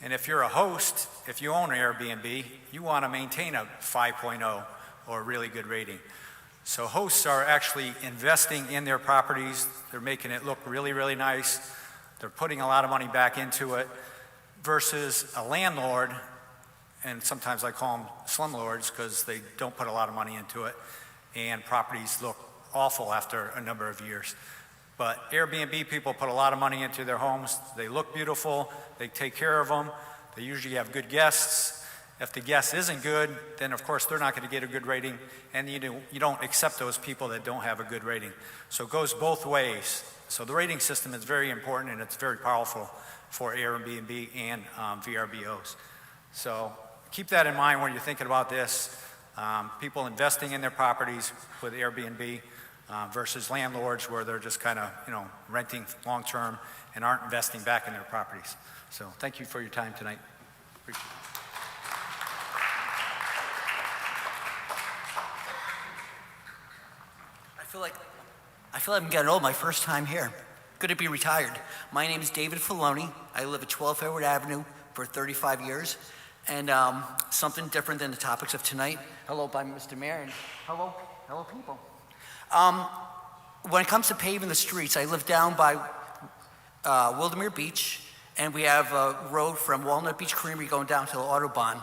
And if you're a host, if you own an Airbnb, you want to maintain a 5.0 or a really good rating. So hosts are actually investing in their properties. They're making it look really, really nice. They're putting a lot of money back into it versus a landlord, and sometimes I call them slumlords because they don't put a lot of money into it, and properties look awful after a number of years. But Airbnb people put a lot of money into their homes. They look beautiful. They take care of them. They usually have good guests. If the guest isn't good, then of course they're not going to get a good rating, and you don't accept those people that don't have a good rating. So it goes both ways. So the rating system is very important, and it's very powerful for Airbnb and VRBOs. So keep that in mind when you're thinking about this. People investing in their properties with Airbnb versus landlords where they're just kind of, renting long-term and aren't investing back in their properties. So thank you for your time tonight. Appreciate it. I feel like I'm getting old, my first time here. Good to be retired. My name is David Filoni. I live at 12 Edward Avenue for 35 years. And something different than the topics of tonight. Hello, by Mr. Mayor, and hello people. When it comes to paving the streets, I live down by Wildermere Beach, and we have a road from Walnut Beach Creamery going down to the Autobahn.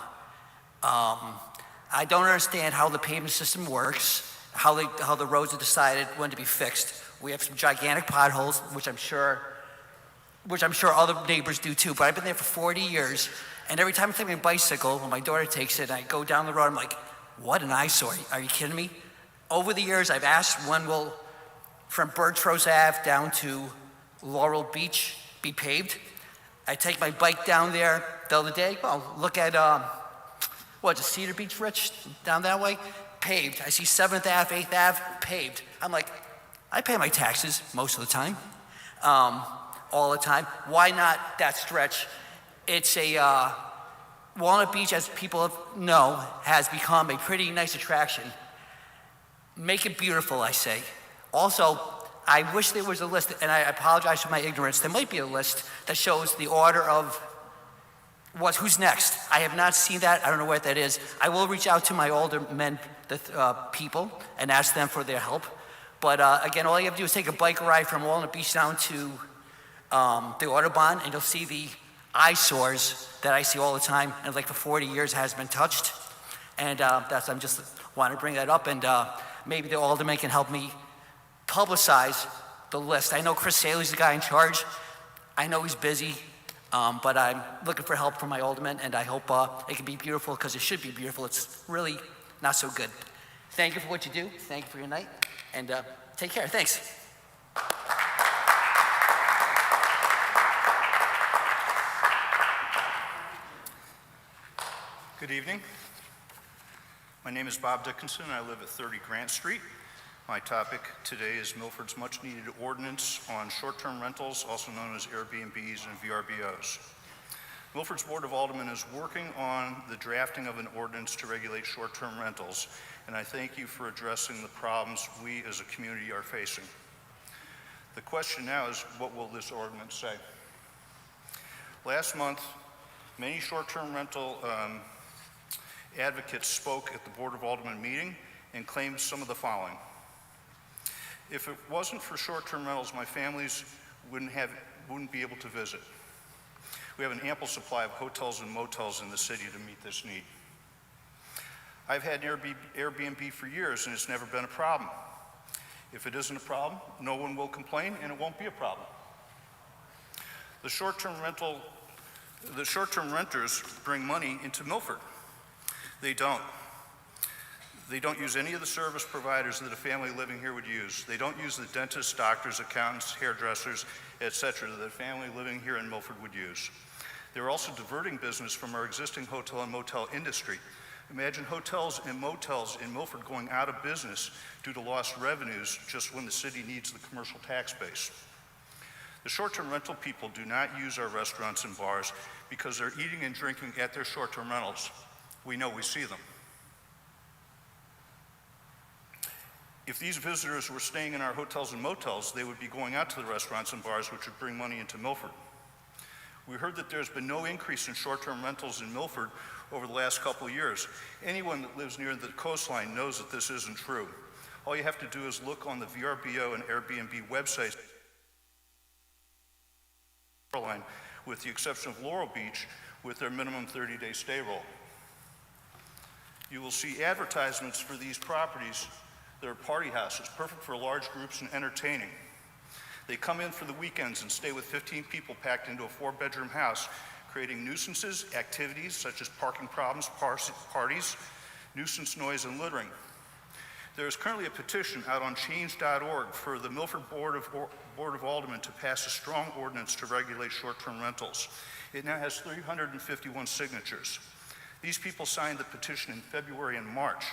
I don't understand how the paving system works, how the roads are decided when to be fixed. We have some gigantic potholes, which I'm sure other neighbors do too, but I've been there for 40 years, and every time I take my bicycle, when my daughter takes it, I go down the road, I'm like, what an eyesore, are you kidding me? Over the years, I've asked when will, from Birchrose Ave down to Laurel Beach be paved. I take my bike down there the other day, look at, Cedar Beach, Rich, down that way? Paved. I see 7th Ave, 8th Ave, paved. I'm like, I pay my taxes most of the time, all the time. Why not that stretch? It's a, Walnut Beach, as people know, has become a pretty nice attraction. Make it beautiful, I say. Also, I wish there was a list, and I apologize for my ignorance. There might be a list that shows the order of who's next. I have not seen that. I don't know what that is. I will reach out to my aldermen, the people, and ask them for their help. But again, all you have to do is take a bike ride from Walnut Beach down to the Audubon, and you'll see the eyesores that I see all the time, and like for 40 years has been touched. And I'm just want to bring that up, and maybe the alderman can help me publicize the list. I know Chris Saley's the guy in charge. I know he's busy, but I'm looking for help from my alderman, and I hope it can be beautiful, because it should be beautiful. It's really not so good. Thank you for what you do. Thank you for your night, and take care. Thanks. Good evening. My name is Bob Dickinson, and I live at 30 Grant Street. My topic today is Milford's much-needed ordinance on short-term rentals, also known as Airbnbs and VRBOs. Milford's Board of Aldermen is working on the drafting of an ordinance to regulate short-term rentals, and I thank you for addressing the problems we as a community are facing. The question now is, what will this ordinance say? Last month, many short-term rental advocates spoke at the Board of Aldermen meeting and claimed some of the following. If it wasn't for short-term rentals, my families wouldn't be able to visit. We have an ample supply of hotels and motels in the city to meet this need. I've had Airbnb for years, and it's never been a problem. If it isn't a problem, no one will complain, and it won't be a problem. The short-term renters bring money into Milford. They don't. They don't use any of the service providers that a family living here would use. They don't use the dentists, doctors, accountants, hairdressers, etc. that a family living here in Milford would use. They're also diverting business from our existing hotel and motel industry. Imagine hotels and motels in Milford going out of business due to lost revenues just when the city needs the commercial tax base. The short-term rental people do not use our restaurants and bars because they're eating and drinking at their short-term rentals. We know, we see them. If these visitors were staying in our hotels and motels, they would be going out to the restaurants and bars, which would bring money into Milford. We heard that there's been no increase in short-term rentals in Milford over the last couple of years. Anyone that lives near the coastline knows that this isn't true. All you have to do is look on the VRBO and Airbnb websites, with the exception of Laurel Beach, with their minimum 30-day stay rule. You will see advertisements for these properties. They're party houses, perfect for large groups and entertaining. They come in for the weekends and stay with 15 people packed into a 4-bedroom house, creating nuisances, activities such as parking problems, parties, nuisance noise, and littering. There is currently a petition out on change.org for the Milford Board of Aldermen to pass a strong ordinance to regulate short-term rentals. It now has 351 signatures. These people signed the petition in February and March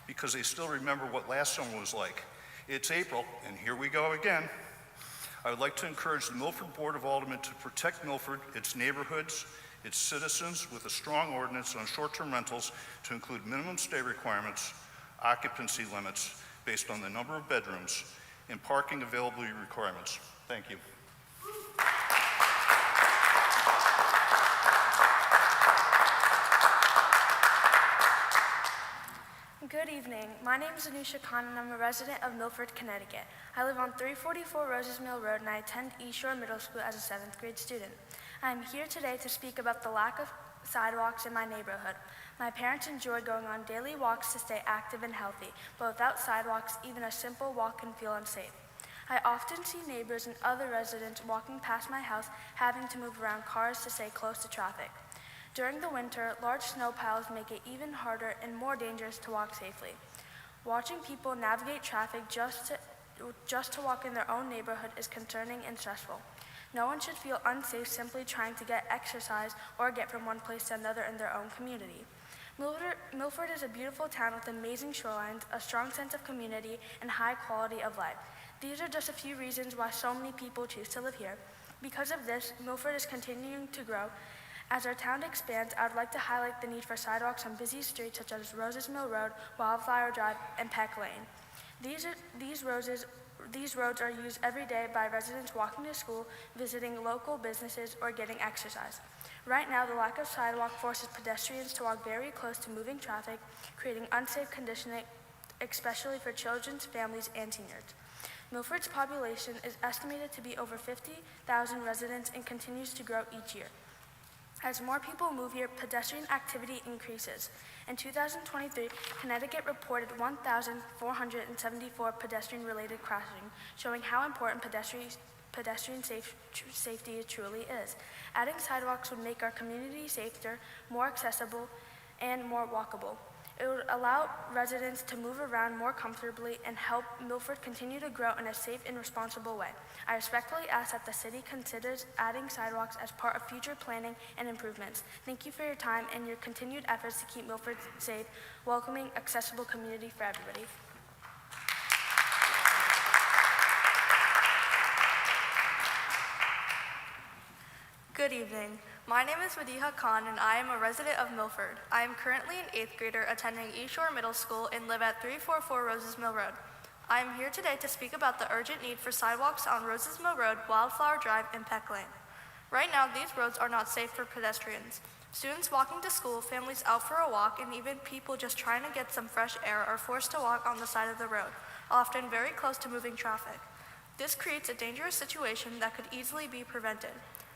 because they still remember what last summer was like. It's April, and here we go again. I would like to encourage the Milford Board of Aldermen to protect Milford, its neighborhoods, its citizens with a strong ordinance on short-term rentals to include minimum stay requirements, occupancy limits based on the number of bedrooms, and parking availability requirements. Thank you. Good evening. My name is Anusha Khan, and I'm a resident of Milford, Connecticut. I live on 344 Roses Mill Road, and I attend East Shore Middle School as a 7th grade student. I am here today to speak about the lack of sidewalks in my neighborhood. My parents enjoy going on daily walks to stay active and healthy, but without sidewalks, even a simple walk can feel unsafe. I often see neighbors and other residents walking past my house having to move around cars to stay close to traffic. During the winter, large snow piles make it even harder and more dangerous to walk safely. Watching people navigate traffic just to walk in their own neighborhood is concerning and stressful. No one should feel unsafe simply trying to get exercise or get from one place to another in their own community. Milford is a beautiful town with amazing shorelines, a strong sense of community, and high quality of life. These are just a few reasons why so many people choose to live here. Because of this, Milford is continuing to grow. As our town expands, I would like to highlight the need for sidewalks on busy streets such as Roses Mill Road, Wildflower Drive, and Peck Lane. These roads are used every day by residents walking to school, visiting local businesses, or getting exercise. Right now, the lack of sidewalk forces pedestrians to walk very close to moving traffic, creating unsafe conditions, especially for children, families, and seniors. Milford's population is estimated to be over 50,000 residents and continues to grow each year. As more people move here, pedestrian activity increases. In 2023, Connecticut reported 1,474 pedestrian-related crashings, showing how important pedestrian safety truly is. Adding sidewalks would make our community safer, more accessible, and more walkable. It would allow residents to move around more comfortably and help Milford continue to grow in a safe and responsible way. I respectfully ask that the city considers adding sidewalks as part of future planning and improvements. Thank you for your time and your continued efforts to keep Milford safe, welcoming, accessible community for everybody. Good evening. My name is Madiha Khan and I am a resident of Milford. I am currently an 8th grader attending East Shore Middle School and live at 344 Roses Mill Road. I am here today to speak about the urgent need for sidewalks on Roses Mill Road, Wildflower Drive, and Peck Lane. Right now, these roads are not safe for pedestrians. Students walking to school, families out for a walk, and even people just trying to get some fresh air are forced to walk on the side of the road, often very close to moving traffic. This creates a dangerous situation that could easily be prevented.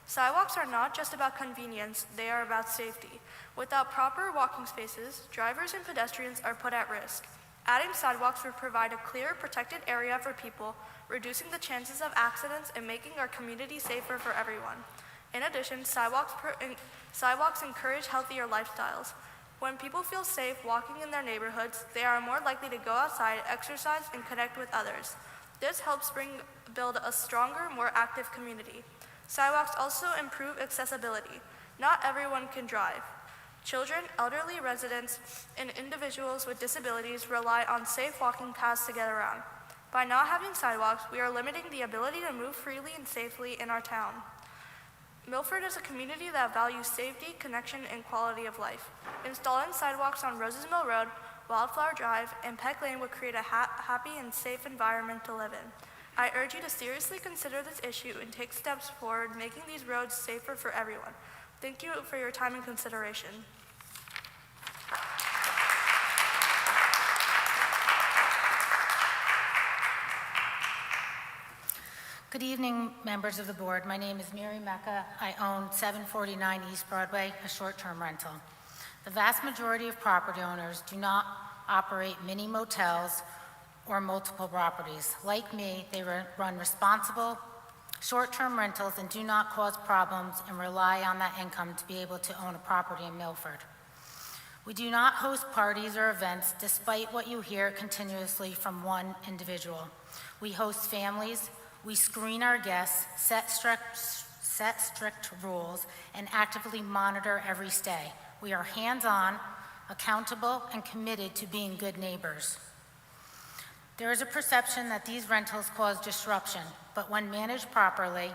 Sidewalks are not just about convenience, they are about safety. Without proper walking spaces, drivers and pedestrians are put at risk. Adding sidewalks would provide a clear, protected area for people, reducing the chances of accidents and making our community safer for everyone. In addition, sidewalks encourage healthier lifestyles. When people feel safe walking in their neighborhoods, they are more likely to go outside, exercise, and connect with others. This helps build a stronger, more active community. Sidewalks also improve accessibility. Not everyone can drive. Children, elderly residents, and individuals with disabilities rely on safe walking paths to get around. By not having sidewalks, we are limiting the ability to move freely and safely in our town. Milford is a community that values safety, connection, and quality of life. Installing sidewalks on Roses Mill Road, Wildflower Drive, and Peck Lane would create a happy and safe environment to live in. I urge you to seriously consider this issue and take steps forward, making these roads safer for everyone. Thank you for your time and consideration. Good evening, members of the board. My name is Mary Mecca. I own 749 East Broadway, a short-term rental. The vast majority of property owners do not operate mini motels or multiple properties. Like me, they run responsible short-term rentals and do not cause problems and rely on that income to be able to own a property in Milford. We do not host parties or events despite what you hear continuously from one individual. We host families, we screen our guests, set strict rules, and actively monitor every stay. We are hands-on, accountable, and committed to being good neighbors. There is a perception that these rentals cause disruption, but when managed properly,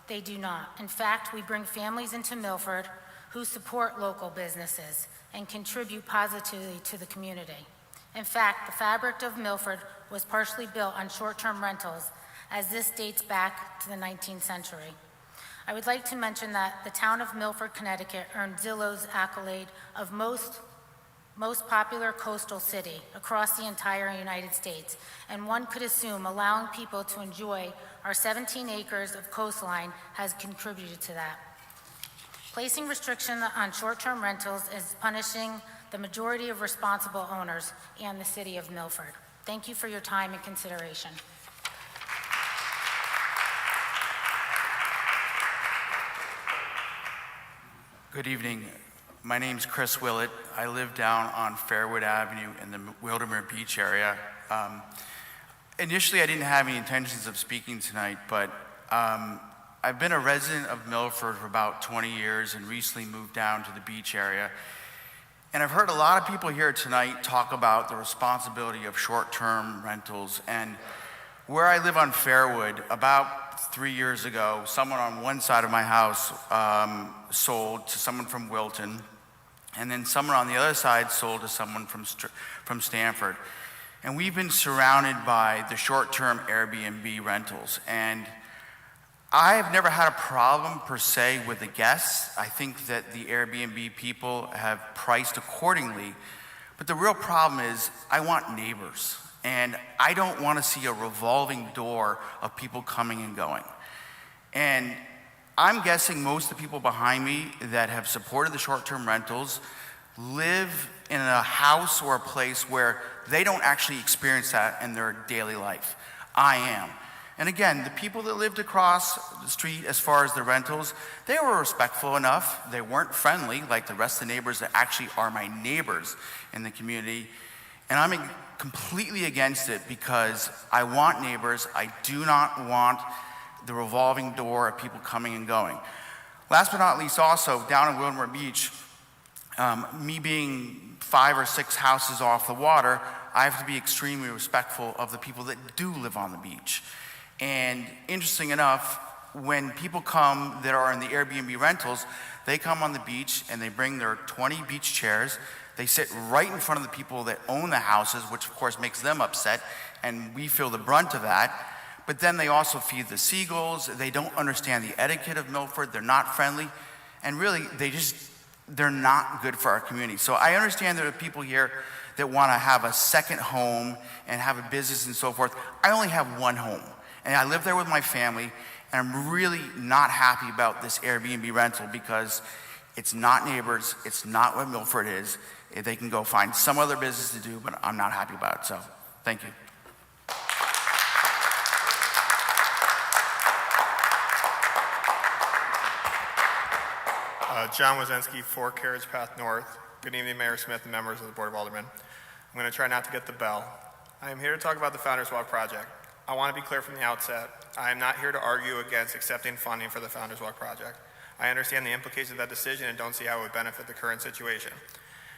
they do not. In fact, we bring families into Milford who support local businesses and contribute positively to the community. In fact, the fabric of Milford was partially built on short-term rentals, as this dates back to the 19th century. I would like to mention that the town of Milford, Connecticut earned Zillow's accolade of most popular coastal city across the entire United States, and one could assume allowing people to enjoy our 17 acres of coastline has contributed to that. Placing restriction on short-term rentals is punishing the majority of responsible owners and the city of Milford. Thank you for your time and consideration. Good evening. My name's Chris Willett. I live down on Fairwood Avenue in the Wildermere Beach area. Initially, I didn't have any intentions of speaking tonight, but I've been a resident of Milford for about 20 years and recently moved down to the beach area. And I've heard a lot of people here tonight talk about the responsibility of short-term rentals. And where I live on Fairwood, about 3 years ago, someone on one side of my house sold to someone from Wilton, and then someone on the other side sold to someone from Stamford. And we've been surrounded by the short-term Airbnb rentals. And I have never had a problem per se with the guests. I think that the Airbnb people have priced accordingly. But the real problem is I want neighbors. And I don't want to see a revolving door of people coming and going. And I'm guessing most of the people behind me that have supported the short-term rentals live in a house or a place where they don't actually experience that in their daily life. I am. And again, the people that lived across the street as far as the rentals, they were respectful enough. They weren't friendly like the rest of the neighbors that actually are my neighbors in the community. And I'm completely against it because I want neighbors. I do not want the revolving door of people coming and going. Last but not least, also down in Wilmer Beach, me being 5 or 6 houses off the water, I have to be extremely respectful of the people that do live on the beach. And interesting enough, when people come that are in the Airbnb rentals, they come on the beach and they bring their 20 beach chairs. They sit right in front of the people that own the houses, which of course makes them upset, and we feel the brunt of that. But then they also feed the seagulls. They don't understand the etiquette of Milford. They're not friendly. And really, they're not good for our community. So I understand there are people here that want to have a second home and have a business and so forth. I only have one home. And I live there with my family. And I'm really not happy about this Airbnb rental because it's not neighbors. It's not what Milford is. They can go find some other business to do, but I'm not happy about it. So thank you. John Wazensky, 4 Carriage Path North. Good evening, Mayor Smith and members of the Board of Aldermen. I'm going to try not to get the bell. I am here to talk about the Founders Walk project. I want to be clear from the outset, I am not here to argue against accepting funding for the Founders Walk project. I understand the implications of that decision and don't see how it would benefit the current situation.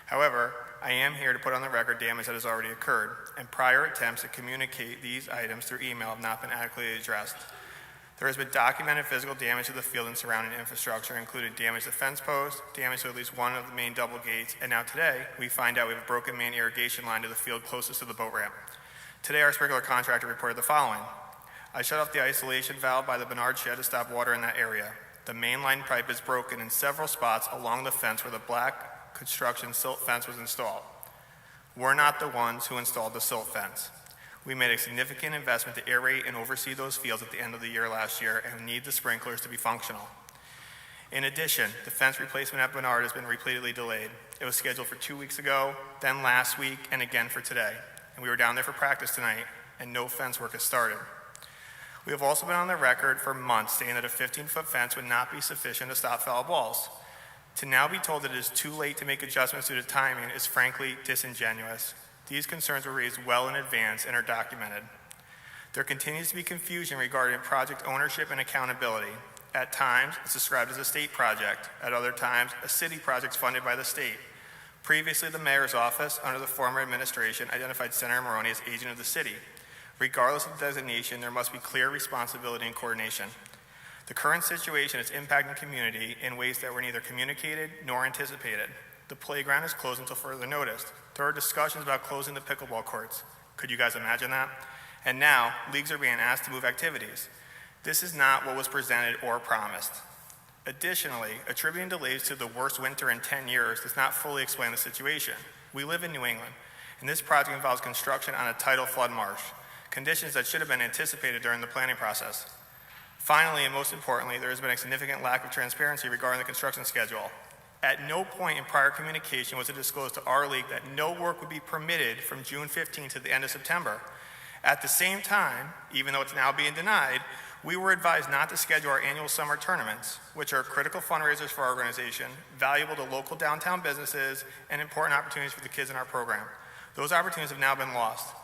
However, I am here to put on the record damage that has already occurred, and prior attempts to communicate these items through email have not been adequately addressed. There has been documented physical damage to the field and surrounding infrastructure, including damage to fence posts, damage to at least one of the main double gates, and now today, we find out we have a broken main irrigation line to the field closest to the boat ramp. Today, our sprinkler contractor reported the following. I shut off the isolation valve by the Bernard shed to stop water in that area. The main line pipe is broken in several spots along the fence where the black construction silt fence was installed. We're not the ones who installed the silt fence. We made a significant investment to aerate and oversee those fields at the end of the year last year and need the sprinklers to be functional. In addition, the fence replacement at Bernard has been repeatedly delayed. It was scheduled for 2 weeks ago, then last week, and again for today. And we were down there for practice tonight, and no fence work has started. We have also been on the record for months saying that a 15-foot fence would not be sufficient to stop foul balls. To now be told that it is too late to make adjustments due to timing is frankly disingenuous. These concerns were raised well in advance and are documented. There continues to be confusion regarding project ownership and accountability. At times, it's described as a state project. At other times, a city project funded by the state. Previously, the mayor's office, under the former administration, identified Senator Maroney as agent of the city. Regardless of the designation, there must be clear responsibility and coordination. The current situation is impacting the community in ways that were neither communicated nor anticipated. The playground is closed until further notice. There are discussions about closing the pickleball courts. Could you guys imagine that? And now, leagues are being asked to move activities. This is not what was presented or promised. Additionally, attributing delays to the worst winter in 10 years does not fully explain the situation. We live in New England, and this project involves construction on a tidal flood marsh, conditions that should have been anticipated during the planning process. Finally, and most importantly, there has been a significant lack of transparency regarding the construction schedule. At no point in prior communication was it disclosed to our league that no work would be permitted from June 15th to the end of September. At the same time, even though it's now being denied, we were advised not to schedule our annual summer tournaments, which are critical fundraisers for our organization, valuable to local downtown businesses, and important opportunities for the kids in our program. Those opportunities have now been lost.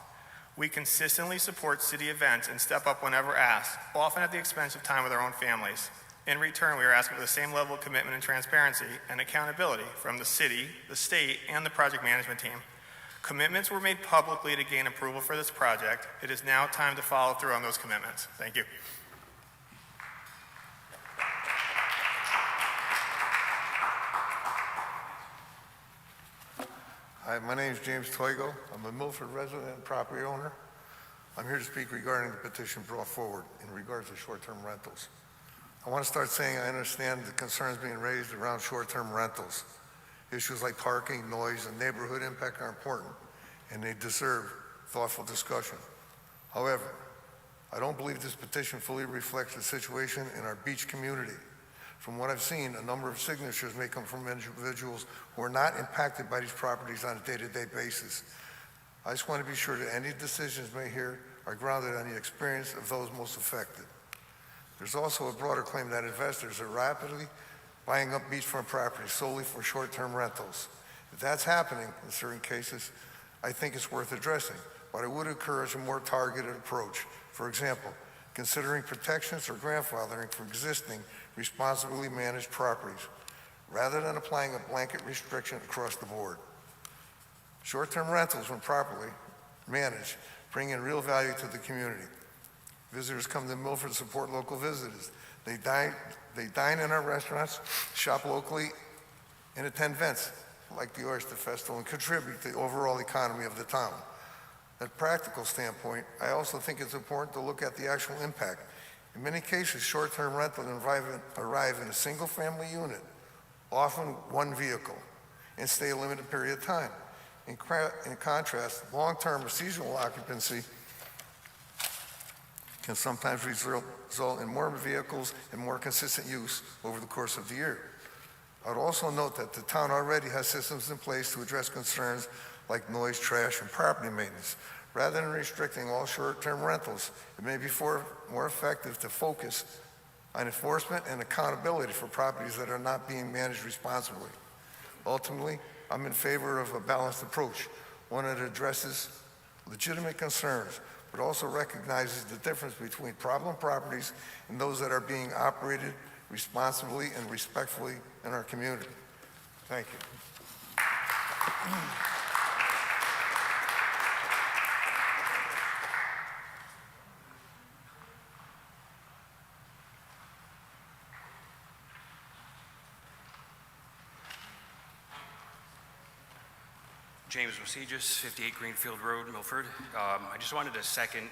We consistently support city events and step up whenever asked, often at the expense of time with our own families. In return, we are asking for the same level of commitment and transparency and accountability from the city, the state, and the project management team. Commitments were made publicly to gain approval for this project. It is now time to follow through on those commitments. Thank you. I my name is James Toigo. I'm a Milford resident and property owner. I'm here to speak regarding the petition brought forward in regards to short-term rentals. I want to start saying I understand the concerns being raised around short-term rentals. Issues like parking, noise, and neighborhood impact are important, and they deserve thoughtful discussion. However, I don't believe this petition fully reflects the situation in our beach community. From what I've seen, a number of signatures may come from individuals who are not impacted by these properties on a day-to-day basis. I just want to be sure that any decisions made here are grounded on the experience of those most affected. There's also a broader claim that investors are rapidly buying up beachfront properties solely for short-term rentals. If that's happening in certain cases, I think it's worth addressing, but I would encourage a more targeted approach. For example, considering protections or grandfathering for existing responsibly managed properties, rather than applying a blanket restriction across the board. Short-term rentals, when properly managed, bring in real value to the community. Visitors come to Milford to support local visitors. They dine in our restaurants, shop locally, and attend events like the Oyster Festival and contribute to the overall economy of the town. At a practical standpoint, I also think it's important to look at the actual impact. In many cases, short-term rentals arrive in a single-family unit, often one vehicle, and stay a limited period of time. In contrast, long-term or seasonal occupancy can sometimes result in more vehicles and more consistent use over the course of the year. I would also note that the town already has systems in place to address concerns like noise, trash, and property maintenance. Rather than restricting all short-term rentals, it may be more effective to focus on enforcement and accountability for properties that are not being managed responsibly. Ultimately, I'm in favor of a balanced approach, one that addresses legitimate concerns, but also recognizes the difference between problem properties and those that are being operated responsibly and respectfully in our community. Thank you. James Mosegis, 58 Greenfield Road, Milford. I just wanted to second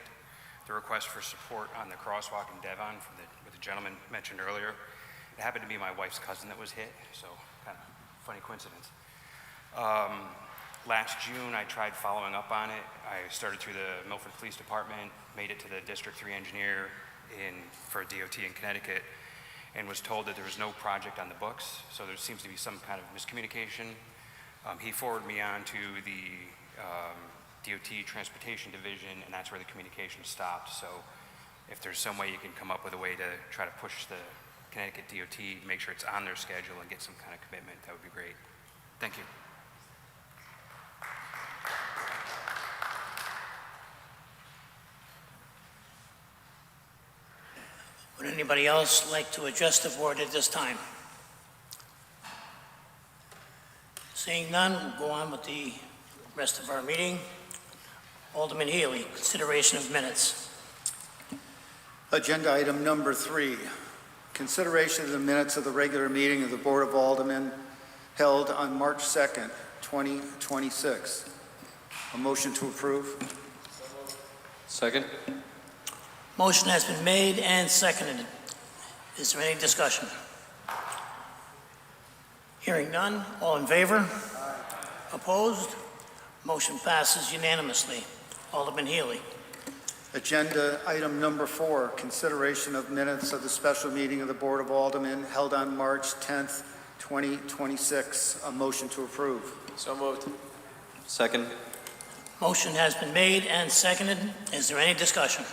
the request for support on the crosswalk in Devon with the gentleman mentioned earlier. It happened to be my wife's cousin that was hit, so kind of funny coincidence. Last June, I tried following up on it. I started through the Milford Police Department, made it to the District 3 engineer for DOT in Connecticut, and was told that there was no project on the books, so there seems to be some kind of miscommunication. He forwarded me on to the DOT Transportation Division, and that's where the communication stopped. So if there's some way you can come up with a way to try to push the Connecticut DOT, make sure it's on their schedule and get some kind of commitment, that would be great. Thank you. Would anybody else like to address the board at this time? Seeing none, we'll go on with the rest of our meeting. Alderman Healy, consideration of minutes. Agenda item number 3, consideration of the minutes of the regular meeting of the Board of Aldermen held on March 2nd, 2026. A motion to approve. Second. Motion has been made and seconded. Is there any discussion? Hearing none, all in favor? Opposed? Motion passes unanimously. Alderman Healy. Agenda item number 4, consideration of minutes of the special meeting of the Board of Aldermen held on March 10th, 2026. A motion to approve. So moved. Second. Motion has been made and seconded. Is there any discussion?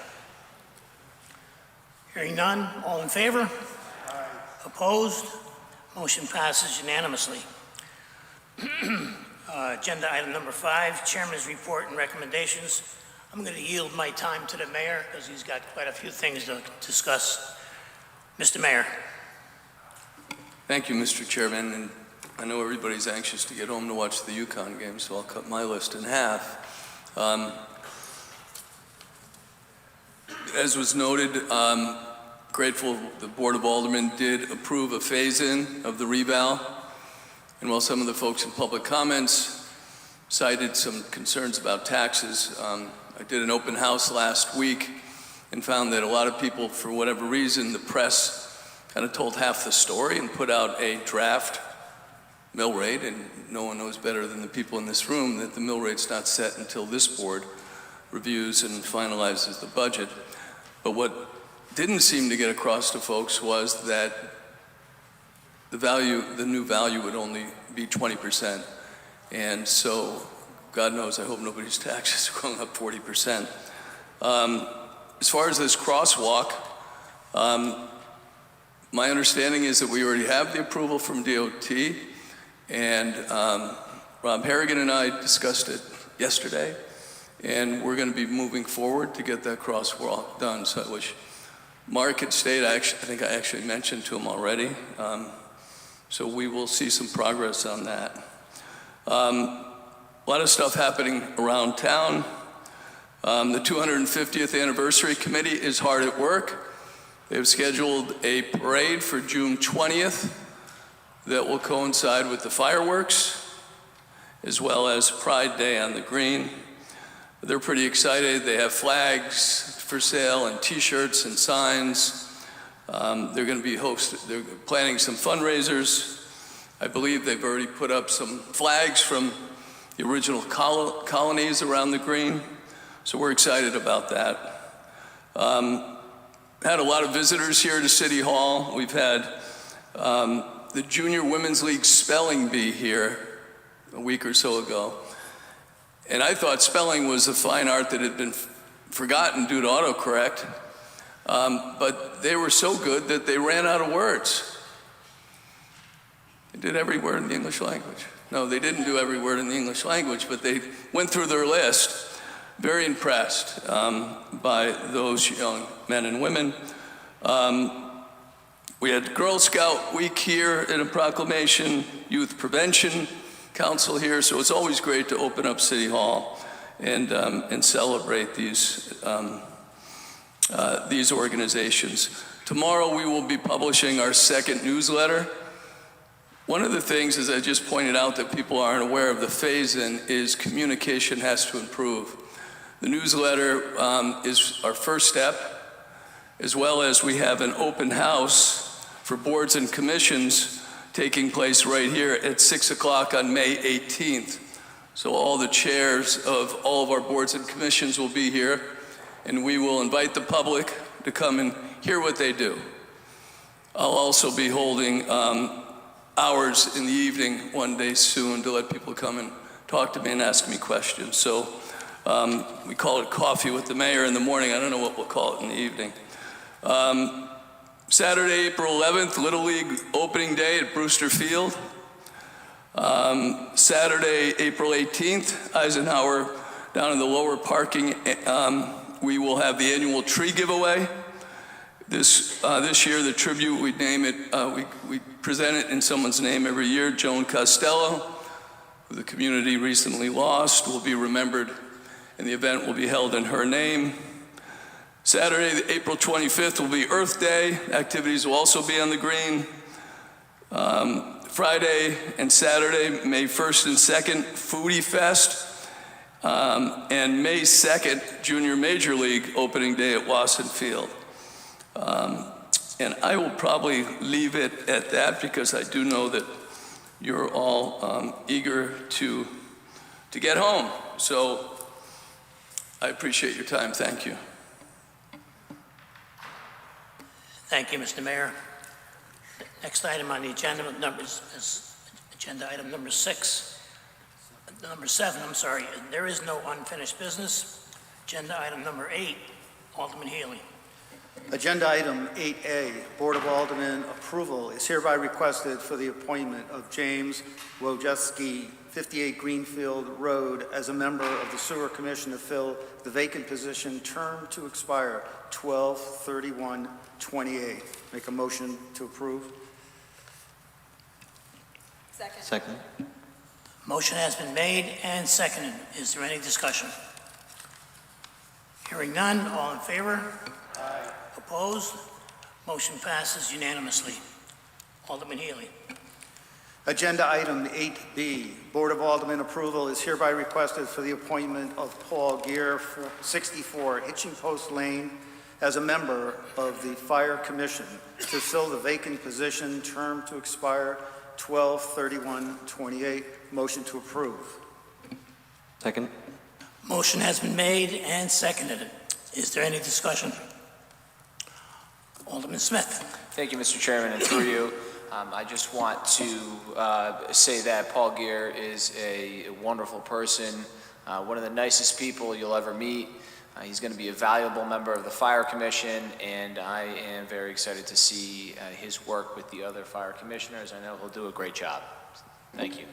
Hearing none, all in favor? Opposed? Motion passes unanimously. Agenda item number 5, Chairman's report and recommendations. I'm going to yield my time to the mayor because he's got quite a few things to discuss. Mr. Mayor. Thank you, Mr. Chairman. And I know everybody's anxious to get home to watch the UConn game, so I'll cut my list in half. As was noted, grateful the Board of Aldermen did approve a phase-in of the reval. And while some of the folks in public comments cited some concerns about taxes. I did an open house last week and found that a lot of people, for whatever reason, the press kind of told half the story and put out a draft mill rate, and no one knows better than the people in this room that the mill rate's not set until this board reviews and finalizes the budget. But what didn't seem to get across to folks was that the new value would only be 20%. And so, God knows, I hope nobody's taxes are going up 40%. As far as this crosswalk, my understanding is that we already have the approval from DOT, and Rob Harrigan and I discussed it yesterday, and we're going to be moving forward to get that crosswalk done. So I wish Mark had stayed. I think I actually mentioned to him already. So we will see some progress on that. A lot of stuff happening around town. The 250th Anniversary Committee is hard at work. They've scheduled a parade for June 20th that will coincide with the fireworks, as well as Pride Day on the Green. They're pretty excited. They have flags for sale and T-shirts and signs. They're going to be they're planning some fundraisers. I believe they've already put up some flags from the original colonies around the Green. So we're excited about that. Had a lot of visitors here to City Hall. We've had the Junior Women's League Spelling Bee here a week or so ago. And I thought spelling was a fine art that had been forgotten due to autocorrect. But they were so good that they ran out of words. They did every word in the English language. No, they didn't do every word in the English language, but they went through their list. Very impressed by those young men and women. We had Girl Scout Week here in a proclamation, Youth Prevention Council here, so it's always great to open up City Hall and celebrate these organizations. Tomorrow we will be publishing our second newsletter. One of the things, as I just pointed out, that people aren't aware of the phase-in is communication has to improve. The newsletter is our first step, as well as we have an open house for boards and commissions taking place right here at 6 o'clock on May 18th. So all the chairs of all of our boards and commissions will be here, and we will invite the public to come and hear what they do. I'll also be holding hours in the evening one day soon to let people come and talk to me and ask me questions. So we call it coffee with the mayor in the morning. I don't know what we'll call it in the evening. Saturday, April 11th, Little League opening day at Brewster Field. Saturday, April 18th, Eisenhower down in the lower parking. We will have the annual tree giveaway. This year, the tribute, we name it, we present it in someone's name every year. Joan Costello, who the community recently lost, will be remembered, and the event will be held in her name. Saturday, April 25th, will be Earth Day. Activities will also be on the green. Friday and Saturday, May 1st and 2nd, Foodie Fest. And May 2nd, Junior Major League opening day at Wasson Field. And I will probably leave it at that because I do know that you're all eager to get home. So I appreciate your time. Thank you. Thank you, Mr. Mayor. Next item on the agenda is agenda item number 7, I'm sorry. There is no unfinished business. Agenda item number 8, Alderman Healy. Agenda item 8A, Board of Aldermen approval is hereby requested for the appointment of James Wojcicki, 58 Greenfield Road, as a member of the Sewer Commission to fill the vacant position, term to expire 12/31/28. Make a motion to approve. Second. Motion has been made and seconded. Is there any discussion? Hearing none, all in favor? Aye. Opposed? Motion passes unanimously. Alderman Healy. Agenda item 8B, Board of Aldermen approval is hereby requested for the appointment of Paul Gear, 64 Hitching Post Lane, as a member of the Fire Commission to fill the vacant position, term to expire 12/31/28. Motion to approve. Second. Motion has been made and seconded. Is there any discussion? Alderman Smith. Thank you, Mr. Chairman, and through you, I just want to say that Paul Gear is a wonderful person, one of the nicest people you'll ever meet. He's going to be a valuable member of the Fire Commission, and I am very excited to see his work with the other fire commissioners. I know he'll do a great job. Thank you.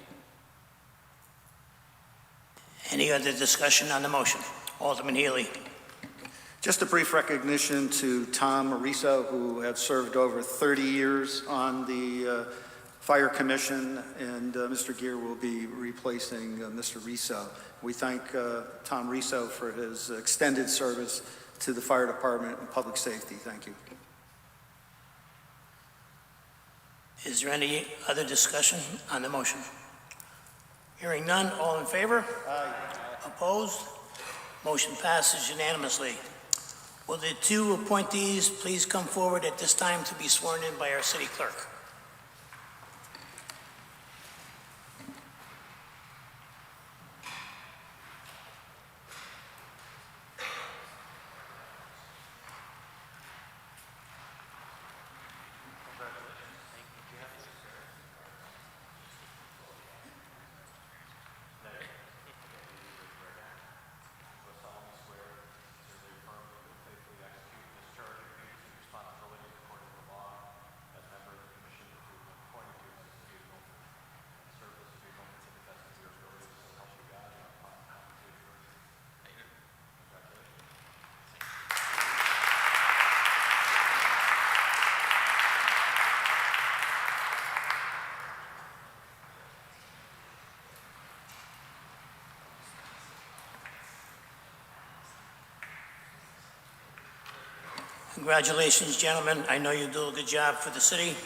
Any other discussion on the motion? Alderman Healy. Just a brief recognition to Tom Mariso, who has served over 30 years on the Fire Commission, and Mr. Gear will be replacing Mr. Riso. We thank Tom Riso for his extended service to the Fire Department and Public Safety. Thank you. Is there any other discussion on the motion? Hearing none, all in favor? Aye. Opposed? Motion passes unanimously. Will the two appointees please come forward at this time to be sworn in by our city clerk? Congratulations, gentlemen. I know you do a good job for the city.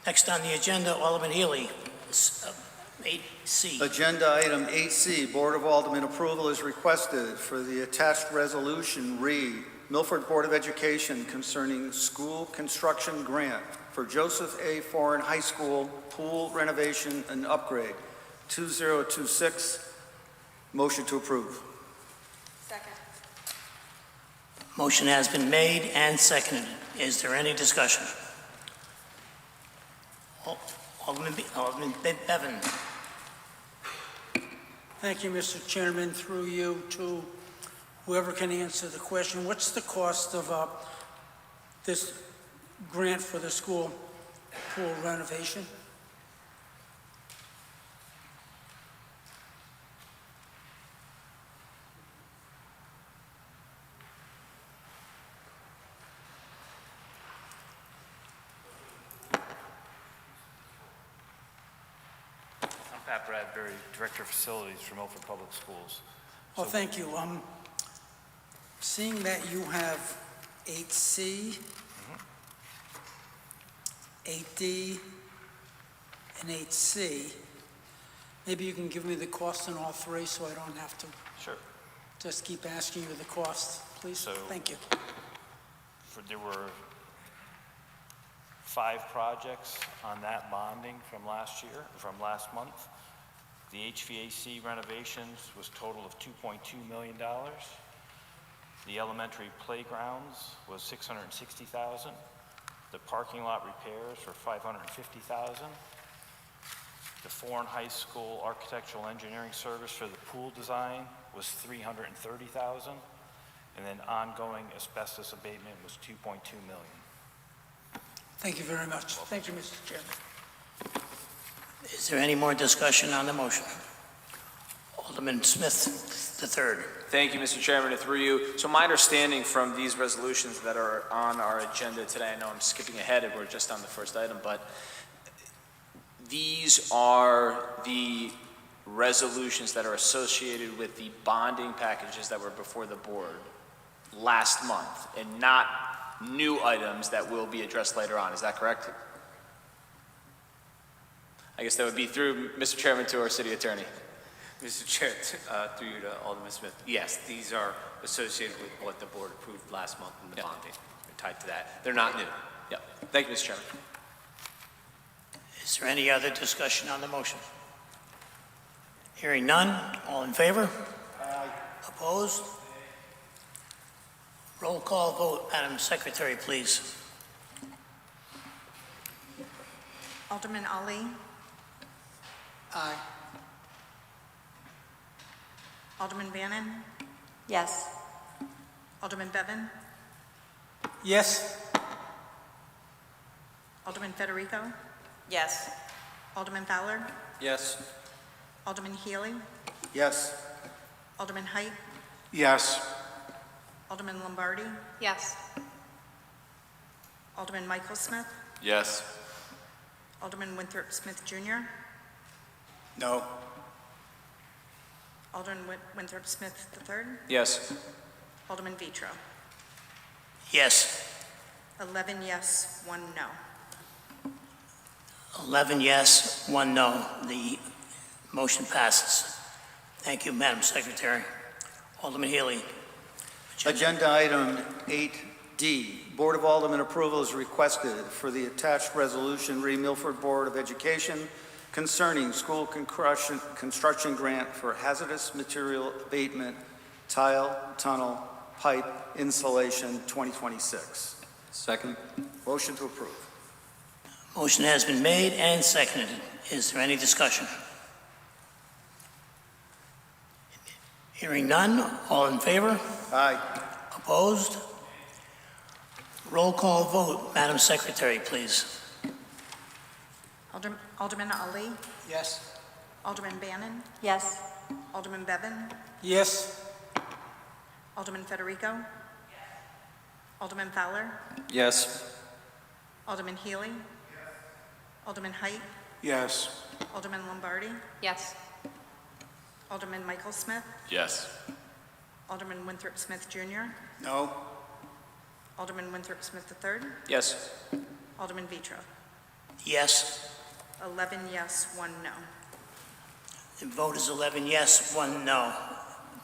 Next on the agenda, Alderman Healy, 8C. Agenda item 8C, Board of Aldermen approval is requested for the attached resolution read, Milford Board of Education concerning school construction grant for Joseph A. Foreign High School pool renovation and upgrade, 2026. Motion to approve. Second. Motion has been made and seconded. Is there any discussion? Alderman Bevan. Thank you, Mr. Chairman. Through you to whoever can answer the question, what's the cost of this grant for the school pool renovation? Pat Bradbury, Director of Facilities for Milford Public Schools. Oh, thank you. Seeing that you have 8C, 8D, and 8C, maybe you can give me the cost on all three so I don't have to just keep asking you the cost, please. So, thank you. There were 5 projects on that bonding from last month. The HVAC renovations was a total of $2.2 million. The elementary playgrounds was $660,000. The parking lot repairs were $550,000. The Foreign High School architectural engineering service for the pool design was $330,000. And then ongoing asbestos abatement was $2.2 million. Thank you very much. Thank you, Mr. Chairman. Is there any more discussion on the motion? Alderman Smith, the third. Thank you, Mr. Chairman, and through you. So my understanding from these resolutions that are on our agenda today, I know I'm skipping ahead and we're just on the first item, but these are the resolutions that are associated with the bonding packages that were before the board last month, and not new items that will be addressed later on. Is that correct? I guess that would be through Mr. Chairman to our city attorney. Mr. Chair, through you to Alderman Smith, yes, these are associated with what the board approved last month in the bonding. They're tied to that. They're not new. Yeah. Thank you, Mr. Chairman. Is there any other discussion on the motion? Hearing none, all in favor? Aye. Opposed? Roll call vote, Madam Secretary, please. Alderman Ali. Aye. Alderman Bannon. Yes. Alderman Bevan. Yes. Alderman Federico. Yes. Alderman Fowler. Yes. Alderman Healy. Yes. Alderman Height. Yes. Alderman Lombardi. Yes. Alderman Michael Smith. Yes. Alderman Winthrop Smith Jr. No. Alderman Winthrop Smith III. Yes. Alderman Vitro. Yes. 11 yes, 1 no. 11 yes, 1 no. The motion passes. Thank you, Madam Secretary. Alderman Healy. Agenda item 8D, Board of Aldermen approval is requested for the attached resolution, Milford Board of Education, concerning school construction grant for hazardous material abatement, tile, tunnel, pipe, insulation, 2026. Second. Motion to approve. Motion has been made and seconded. Is there any discussion? Hearing none, all in favor? Aye. Opposed? Roll call vote, Madam Secretary, please. Alderman Ali. Yes. Alderman Bannon. Yes. Alderman Bevan. Yes. Alderman Federico. Alderman Fowler. Yes. Alderman Healy. Alderman Height. Yes. Alderman Lombardi. Yes. Alderman Michael Smith. Yes. Alderman Winthrop Smith Jr. No. Alderman Winthrop Smith III. Yes. Alderman Vitro. Yes. 11 yes, 1 no. The vote is 11 yes, 1 no.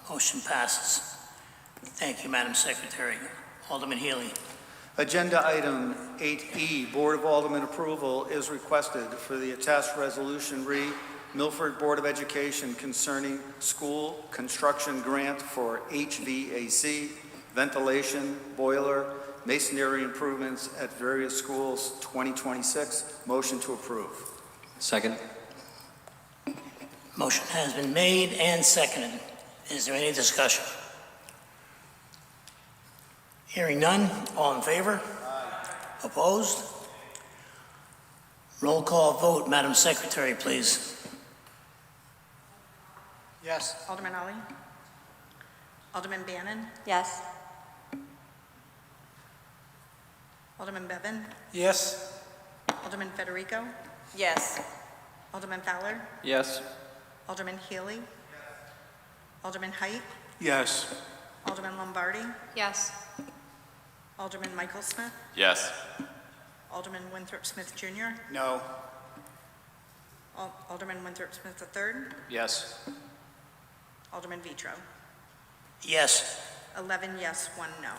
Motion passes. Thank you, Madam Secretary. Alderman Healy. Agenda item 8E, Board of Aldermen approval is requested for the attached resolution, Milford Board of Education concerning school construction grant for HVAC, ventilation, boiler, masonry improvements at various schools, 2026. Motion to approve. Second. Motion has been made and seconded. Is there any discussion? Hearing none, all in favor? Aye. Opposed? Roll call vote, Madam Secretary, please. Yes. Alderman Ali. Alderman Bannon. Yes. Alderman Bevan. Yes. Alderman Federico. Yes. Alderman Fowler. Yes. Alderman Healy. Alderman Height. Yes. Alderman Lombardi. Yes. Alderman Michael Smith. Yes. Alderman Winthrop Smith Jr. No. Alderman Winthrop Smith III. Yes. Alderman Vitro. Yes. 11 yes, 1 no.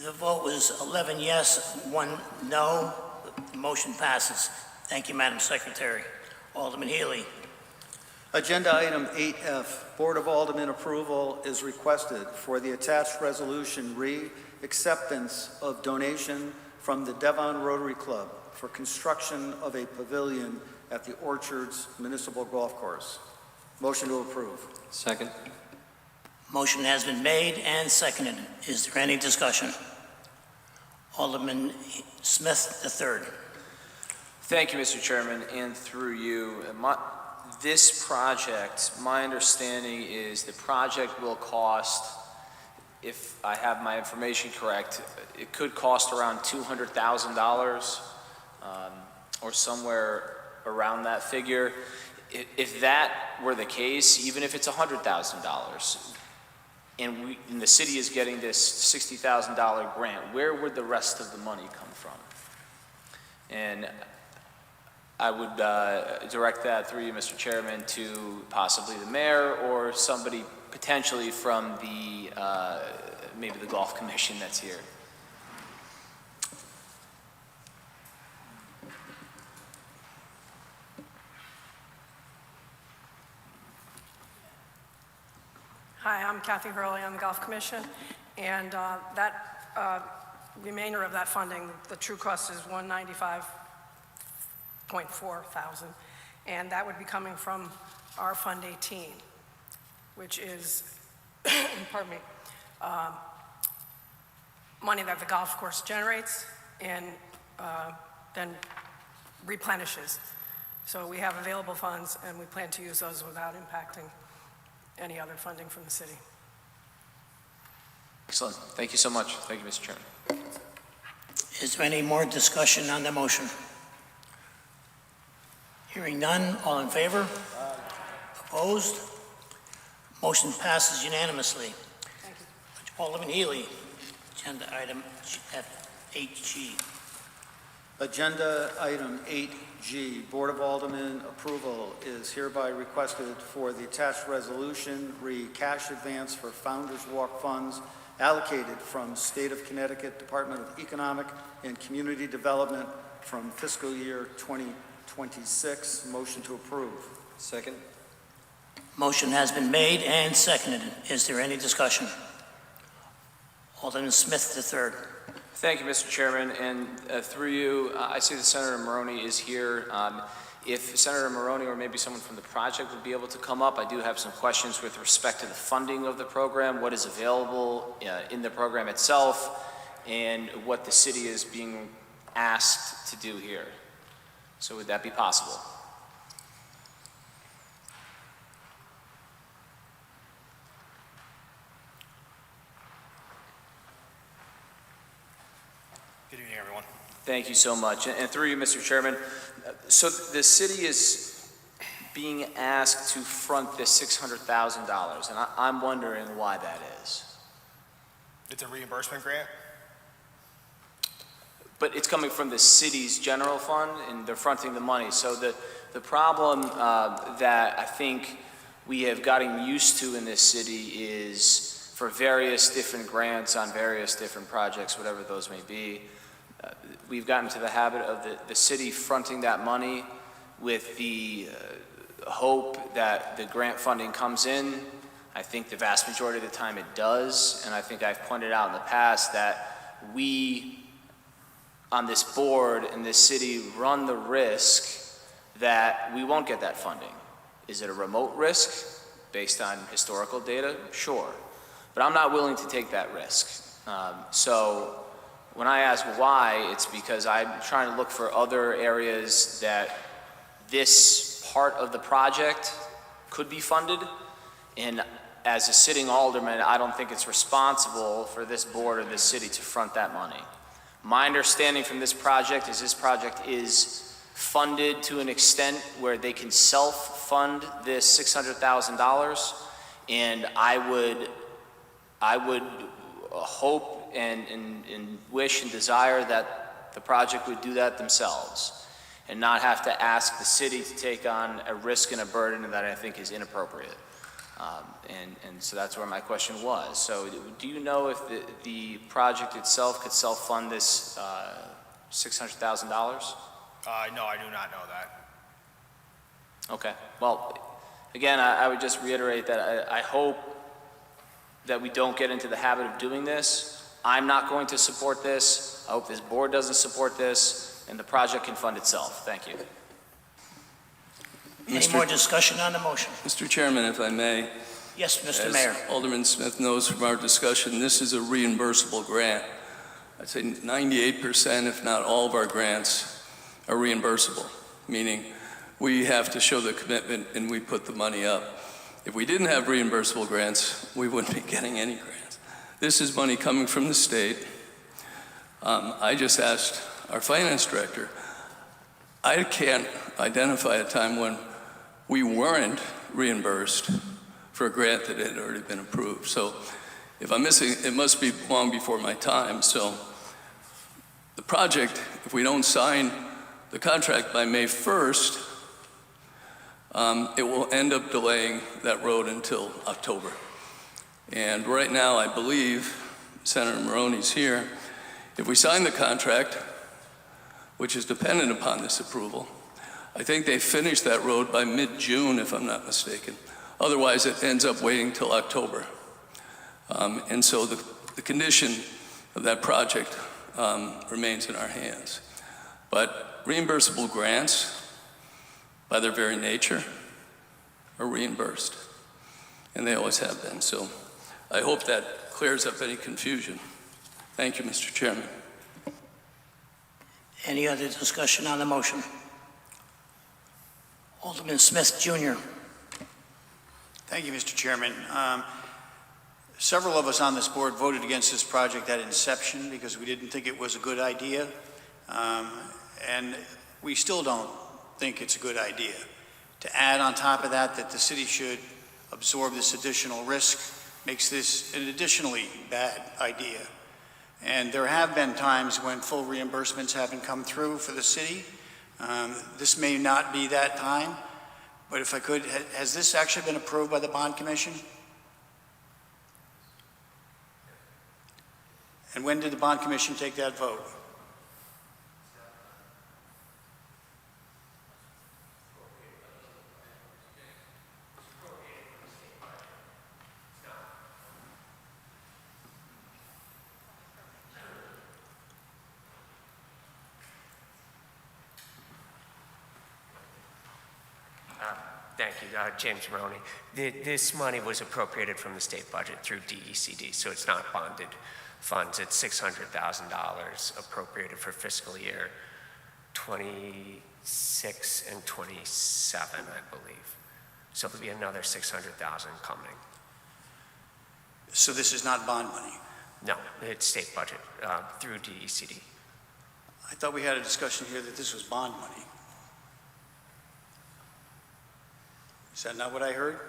The vote was 11 yes, 1 no. The motion passes. Thank you, Madam Secretary. Alderman Healy. Agenda item 8F, Board of Aldermen approval is requested for the attached resolution, acceptance of donation from the Devon Rotary Club for construction of a pavilion at the Orchards Municipal Golf Course. Motion to approve. Second. Motion has been made and seconded. Is there any discussion? Alderman Smith III. Thank you, Mr. Chairman, and through you. This project, my understanding is the project will cost, if I have my information correct, it could cost around $200,000 or somewhere around that figure. If that were the case, even if it's $100,000, and the city is getting this $60,000 grant, where would the rest of the money come from? And I would direct that through you, Mr. Chairman, to possibly the mayor or somebody potentially from the, maybe the Golf Commission that's here. Hi, I'm Kathy Hurley on the Golf Commission, and that remainder of that funding, the true cost is $195.4 thousand, and that would be coming from our Fund 18, which is, pardon me, money that the golf course generates and then replenishes. So we have available funds, and we plan to use those without impacting any other funding from the city. Excellent. Thank you so much. Thank you, Mr. Chairman. Is there any more discussion on the motion? Hearing none, all in favor? Opposed? Motion passes unanimously. Thank you. Alderman Healy, agenda item F8G. Agenda item 8G, Board of Aldermen approval is hereby requested for the attached resolution re cash advance for Founders Walk funds allocated from State of Connecticut Department of Economic and Community Development from fiscal year 2026. Motion to approve. Second. Motion has been made and seconded. Is there any discussion? Alderman Smith III. Thank you, Mr. Chairman, and through you, I see that Senator Maroney is here. If Senator Maroney or maybe someone from the project would be able to come up, I do have some questions with respect to the funding of the program, what is available in the program itself, and what the city is being asked to do here. So would that be possible? Good evening, everyone. Thank you so much. And through you, Mr. Chairman, so the city is being asked to front this $600,000, and I'm wondering why that is. It's a reimbursement grant? But it's coming from the city's general fund, and they're fronting the money. So the problem that I think we have gotten used to in this city is for various different grants on various different projects, whatever those may be, we've gotten to the habit of the city fronting that money with the hope that the grant funding comes in. I think the vast majority of the time it does, and I think I've pointed out in the past that we on this board and this city run the risk that we won't get that funding. Is it a remote risk based on historical data? Sure, but I'm not willing to take that risk. So when I ask why, it's because I'm trying to look for other areas that this part of the project could be funded. And as a sitting alderman, I don't think it's responsible for this board or this city to front that money. My understanding from this project is funded to an extent where they can self-fund this $600,000, and I would hope and wish and desire that the project would do that themselves and not have to ask the city to take on a risk and a burden that I think is inappropriate. And so that's where my question was. So do you know if the project itself could self-fund this $600,000? No, I do not know that. Okay. Well, again, I would just reiterate that I hope that we don't get into the habit of doing this. I'm not going to support this. I hope this board doesn't support this, and the project can fund itself. Thank you. Any more discussion on the motion? Mr. Chairman, if I may. Yes, Mr. Mayor. As Alderman Smith knows from our discussion, this is a reimbursable grant. I'd say 98%, if not all of our grants are reimbursable, meaning we have to show the commitment and we put the money up. If we didn't have reimbursable grants, we wouldn't be getting any grants. This is money coming from the state. I just asked our finance director, I can't identify a time when we weren't reimbursed for a grant that had already been approved. So if I'm missing, it must be long before my time. So the project, if we don't sign the contract by May 1st, it will end up delaying that road until October. And right now, I believe, Senator Maroney's here, if we sign the contract, which is dependent upon this approval, I think they finish that road by mid-June, if I'm not mistaken. Otherwise, it ends up waiting till October. And so the condition of that project remains in our hands. But reimbursable grants, by their very nature, are reimbursed. And they always have been. So I hope that clears up any confusion. Thank you, Mr. Chairman. Any other discussion on the motion? Alderman Smith, Jr. Thank you, Mr. Chairman. Several of us on this board voted against this project at inception because we didn't think it was a good idea. And we still don't think it's a good idea. To add on top of that the city should absorb this additional risk makes this an additionally bad idea. And there have been times when full reimbursements haven't come through for the city. This may not be that time, but if I could, has this actually been approved by the Bond Commission? And when did the Bond Commission take that vote? Thank you, James Maroney. This money was appropriated from the state budget through DECD, so it's not bonded funds. It's $600,000 appropriated for fiscal year 26 and 27, I believe. So there'll be another $600,000 coming. So this is not bond money? No, it's state budget through DECD. I thought we had a discussion here that this was bond money. Is that not what I heard?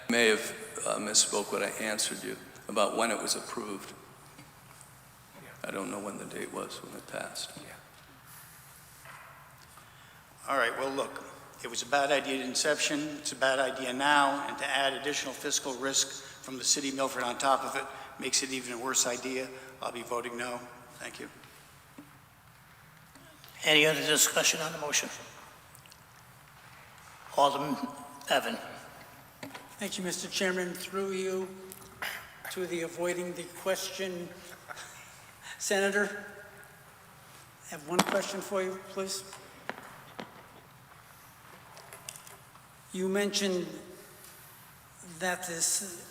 I may have misspoke when I answered you about when it was approved. I don't know when the date was when it passed. All right, well, look, it was a bad idea at inception, it's a bad idea now, and to add additional fiscal risk from the city of Milford on top of it makes it even a worse idea. I'll be voting no. Thank you. Any other discussion on the motion? Alderman Bevan. Thank you, Mr. Chairman. Through you to the avoiding the question Senator. I have one question for you, please. You mentioned that this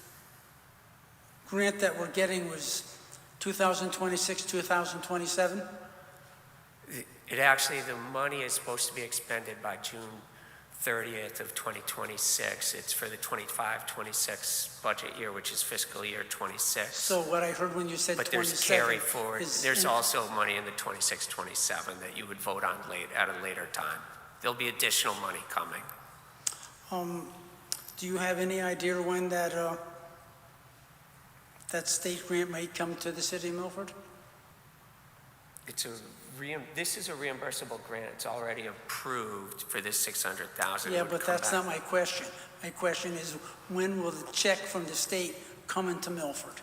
grant that we're getting was 2026, 2027? It actually, the money is supposed to be expended by June 30th of 2026. It's for the 25-26 budget year, which is fiscal year 26. So what I heard when you said 27 But there's carry forward. is There's also money in the 26-27 that you would vote on at a later time. There'll be additional money coming. Do you have any idea when that that state grant might come to the city of Milford? This is a reimbursable grant. It's already approved for this $600,000. Yeah, but that's not my question. My question is, when will the check from the state come into Milford?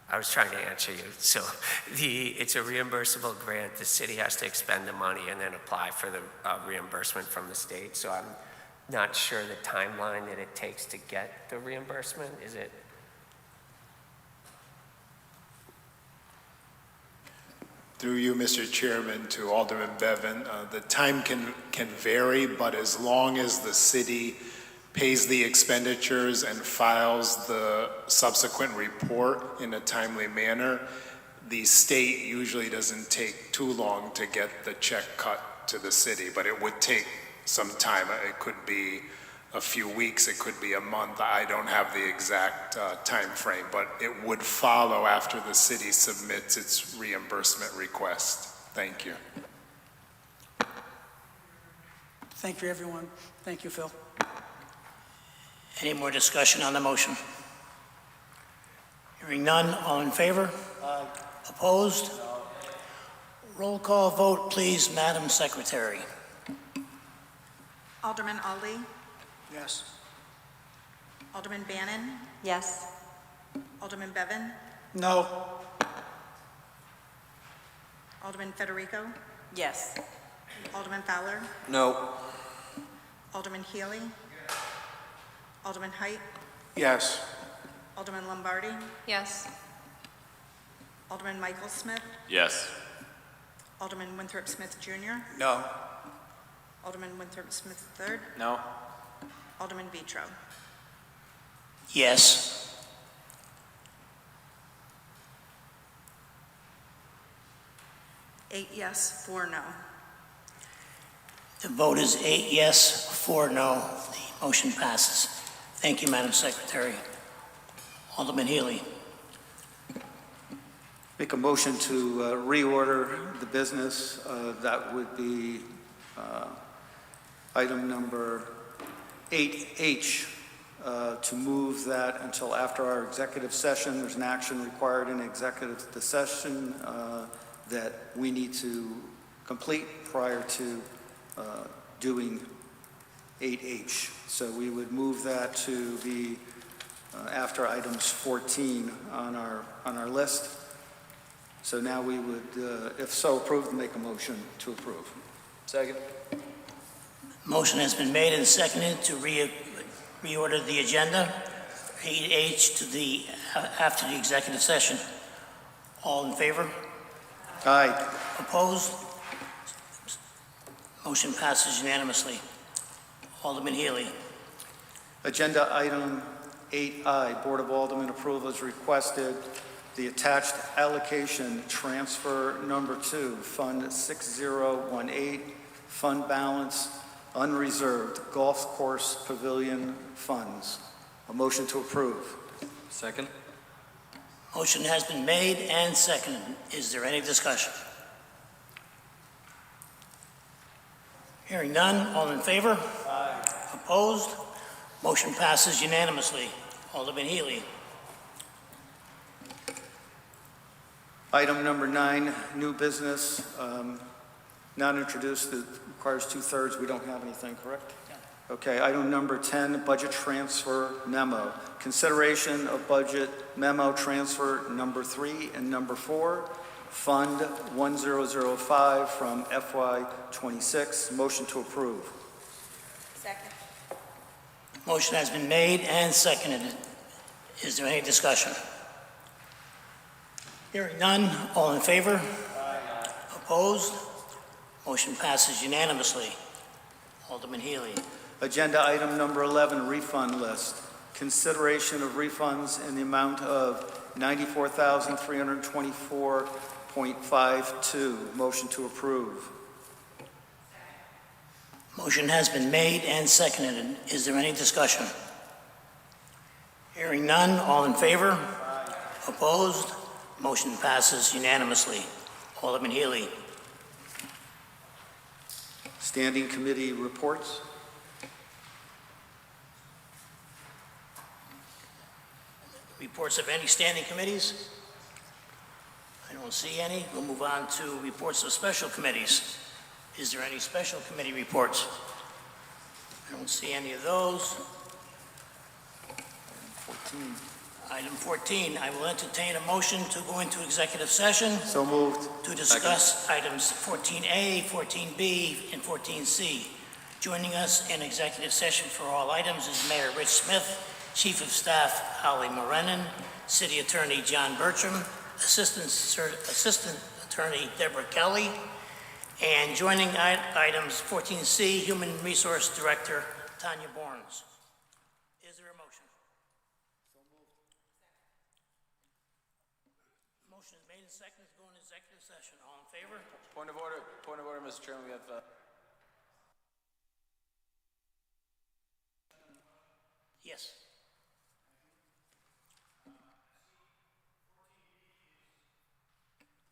I was trying to answer you. So it's a reimbursable grant. The city has to expend the money and then apply for the reimbursement from the state. So I'm not sure the timeline that it takes to get the reimbursement. Is it? Through you, Mr. Chairman, to Alderman Bevan, the time can vary, but as long as the city pays the expenditures and files the subsequent report in a timely manner, the state usually doesn't take too long to get the check cut to the city, but it would take some time. It could be a few weeks, it could be a month. I don't have the exact time frame, but it would follow after the city submits its reimbursement request. Thank you. Thank you, everyone. Thank you, Phil. Any more discussion on the motion? Hearing none, all in favor? Opposed? Roll call vote, please, Madam Secretary. Alderman Ali, Yes. Alderman Bannon, Yes. Alderman Bevan, No. Alderman Federico, Yes. Alderman Fowler, No. Alderman Healy, Alderman Height, Yes. Alderman Lombardi, Yes. Alderman Michael Smith, Yes. Alderman Winthrop Smith Jr., No. Alderman Winthrop Smith III, No? Alderman Vitro. Yes. Eight yes, 4 no. The vote is 8 yes, 4 no. The motion passes. Thank you, Madam Secretary. Alderman Healy. Make a motion to reorder the business. That would be item number 8H, to move that until after our executive session. There's an action required in executive session that we need to complete prior to doing 8H. So we would move that to be after items 14 on our list. So now we would, if so approved, make a motion to approve. Second? Motion has been made and seconded to reorder the agenda, 8H to the, after the executive session. All in favor? Aye. Opposed? Motion passes unanimously. Alderman Healy. Agenda item 8I, Board of Aldermen approval is requested. The attached allocation transfer number 2, Fund 6018, fund balance unreserved, golf course pavilion funds. A motion to approve. Second? Motion has been made and seconded. Is there any discussion? Hearing none, all in favor? Aye. Opposed? Motion passes unanimously. Alderman Healy. Item number 9, new business, not introduced, it requires 2/3. We don't have anything, correct? Okay, item number 10, budget transfer memo. Consideration of budget memo transfer number 3 and number 4, Fund 1005 from FY 26. Motion to approve. Second. Motion has been made and seconded. Is there any discussion? Hearing none, all in favor? Aye. Opposed? Motion passes unanimously. Alderman Healy. Agenda item number 11, refund list. Consideration of refunds in the amount of $94,324.52. Motion to approve. Motion has been made and seconded. Is there any discussion? Hearing none, all in favor? Aye. Opposed? Motion passes unanimously. Alderman Healy. Standing committee reports. Reports of any standing committees? I don't see any. We'll move on to reports of special committees. Is there any special committee reports? I don't see any of those. 14. Item 14, I will entertain a motion to go into executive session So moved. to discuss items 14A, 14B, and 14C. Joining us in executive session for all items is Mayor Rich Smith, Chief of Staff Holly Morenin, City Attorney John Bertram, Assistant Attorney Deborah Kelly, and joining items 14C, Human Resource Director Tanya Borns. Is there a motion? Motion is made and seconded to go into executive session. All in favor? Point of order, Mr. Chairman, we have, Yes.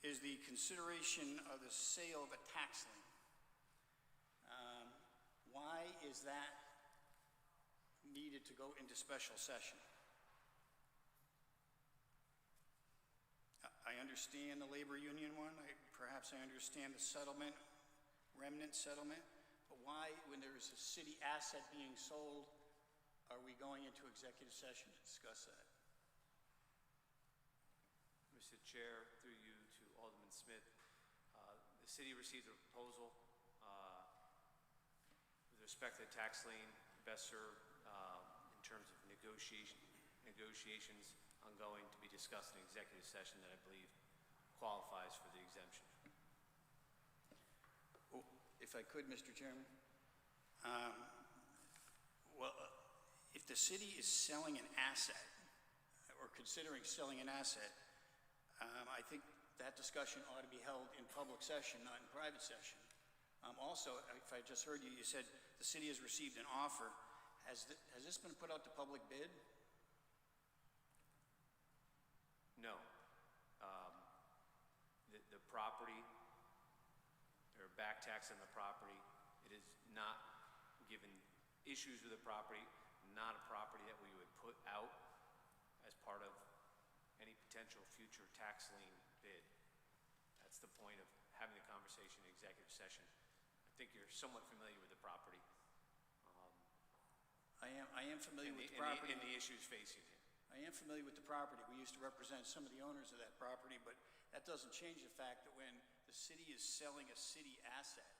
Is the consideration of the sale of a tax lien. Why is that needed to go into special session? I understand the labor union one, perhaps I understand the settlement, remnant settlement, but why, when there is a city asset being sold, are we going into executive session to discuss that? Mr. Chair, through you to Alderman Smith, the city received a proposal with respect to the tax lien best served in terms of negotiations ongoing to be discussed in executive session that I believe qualifies for the exemption. Oh, if I could, Mr. Chairman. If the city is selling an asset or considering selling an asset, I think that discussion ought to be held in public session, not in private session. Also, if I just heard you, you said the city has received an offer. Has this been put out to public bid? No. The property, or back tax on the property, it is not given issues with the property, not a property that we would put out as part of any potential future tax lien bid. That's the point of having the conversation in executive session. I think you're somewhat familiar with the property. I am familiar with the property. And the issues facing it. I am familiar with the property. We used to represent some of the owners of that property, but that doesn't change the fact that when the city is selling a city asset,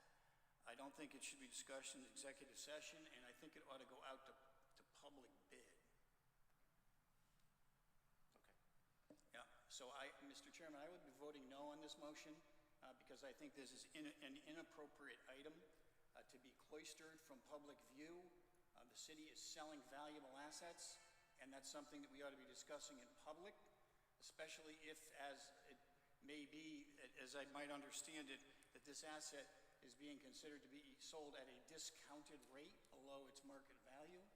I don't think it should be discussed in executive session, and I think it ought to go out to public bid. Okay. Yeah, so Mr. Chairman, I would be voting no on this motion because I think this is an inappropriate item to be cloistered from public view. The city is selling valuable assets, and that's something that we ought to be discussing in public, especially if, as it may be, as I might understand it, that this asset is being considered to be sold at a discounted rate below its market value.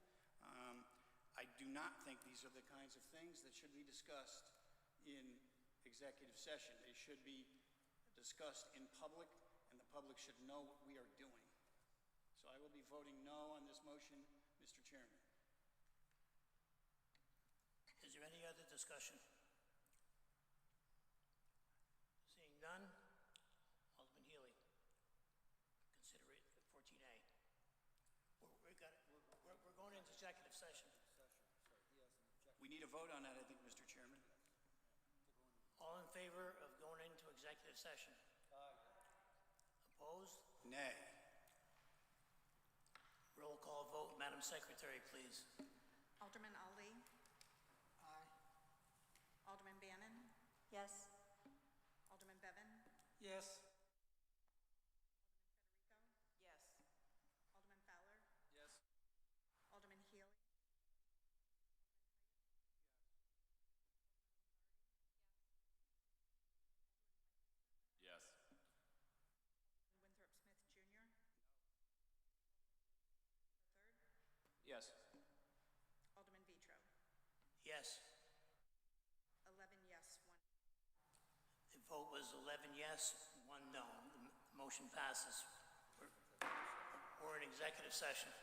I do not think these are the kinds of things that should be discussed in executive session. They should be discussed in public, and the public should know what we are doing. So I will be voting no on this motion, Mr. Chairman. Is there any other discussion? Seeing none, Alderman Healy, consider it 14A. We're going into executive session. We need a vote on that, I think, Mr. Chairman. All in favor of going into executive session? Aye. Opposed? Nay. Roll call vote. Madam Secretary, please. Alderman Ali? Aye. Alderman Bannon? Yes. Alderman Bevan? Yes. Alderman Federico? Yes. Alderman Fowler? Yes. Alderman Healy? Yes. Alderman Winthrop Smith Jr.? Third? Yes. Alderman Vitro? Yes. 11 yes, 1. The vote was 11 yes, 1 no. The motion passes. We're in executive session.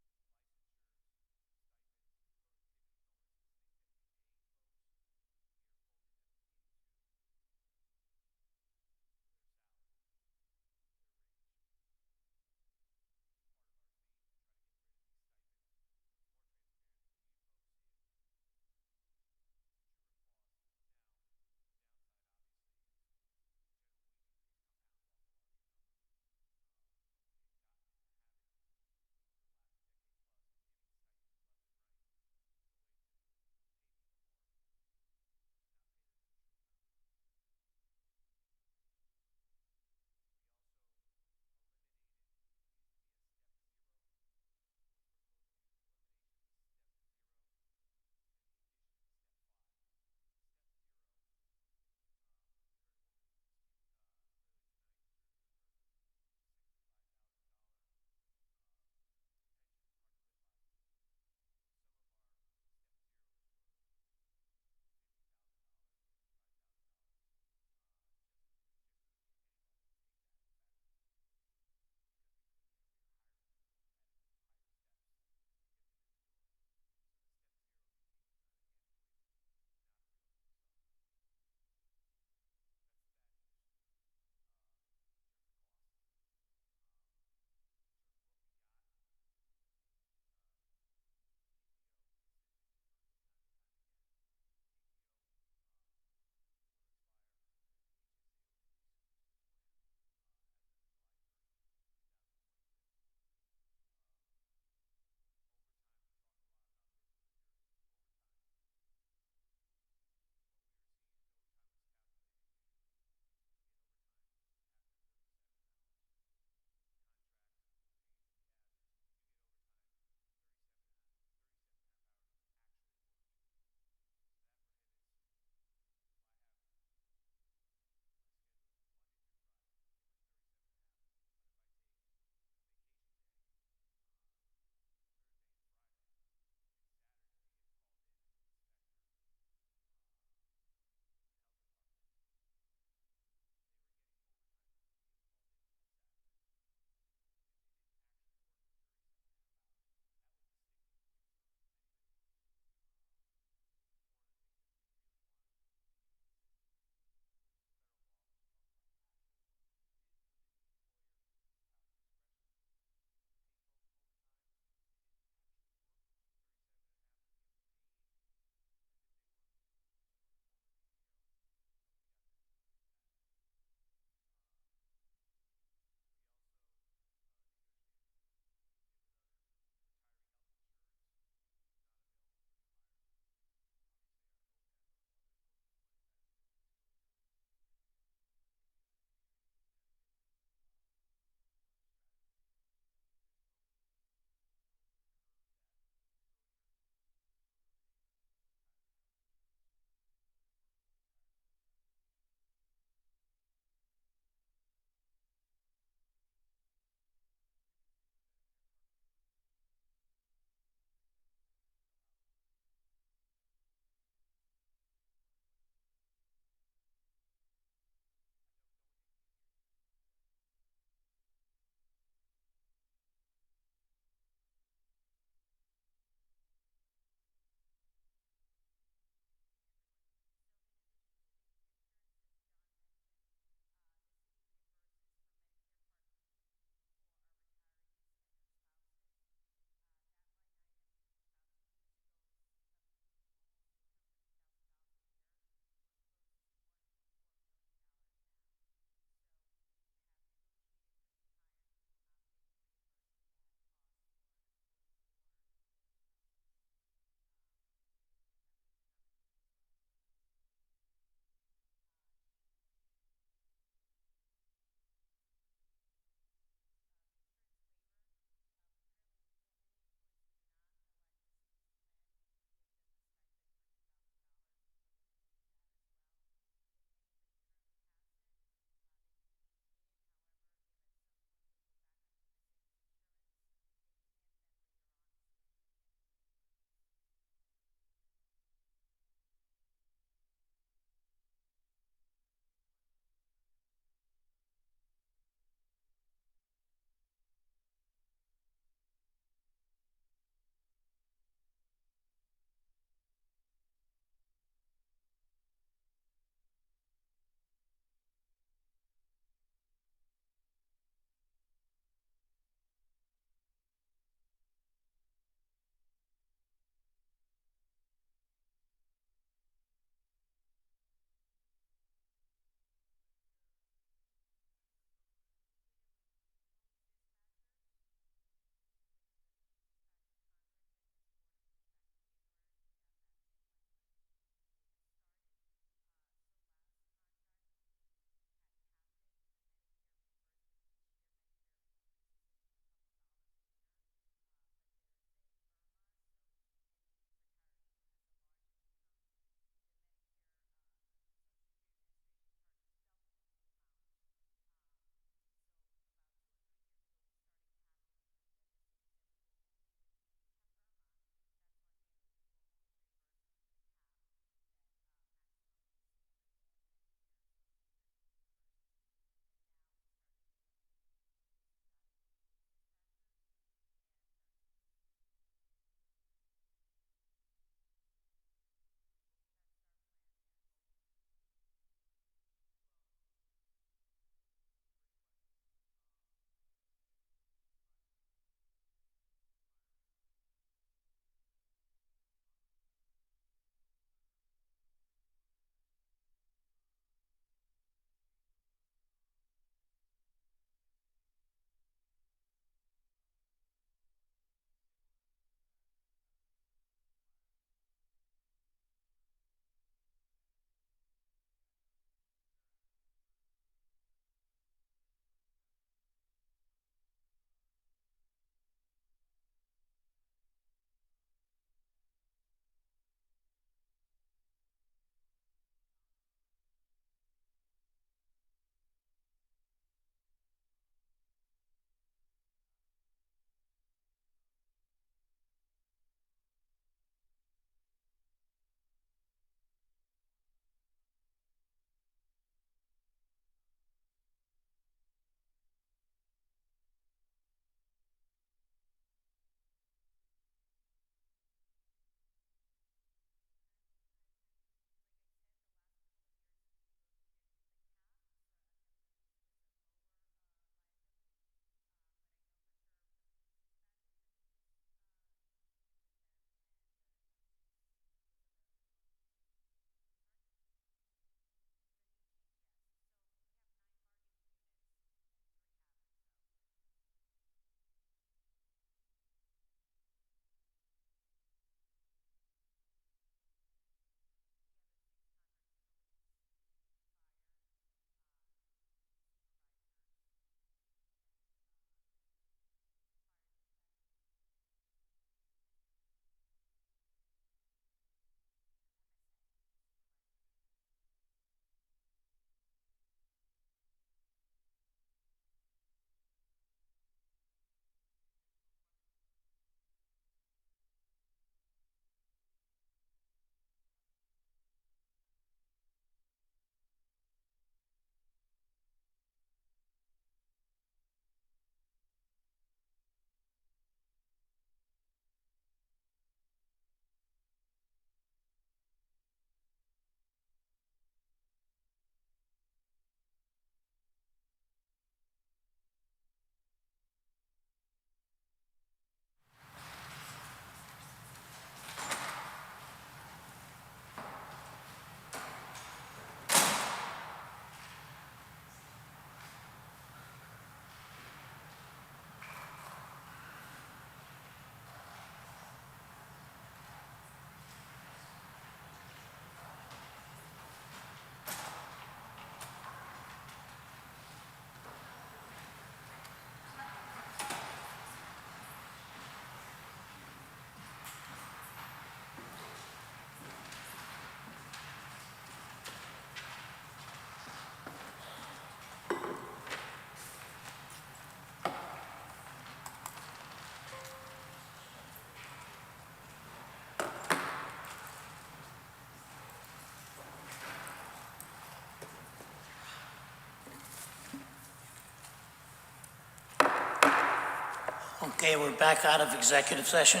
Okay, we're back out of executive session.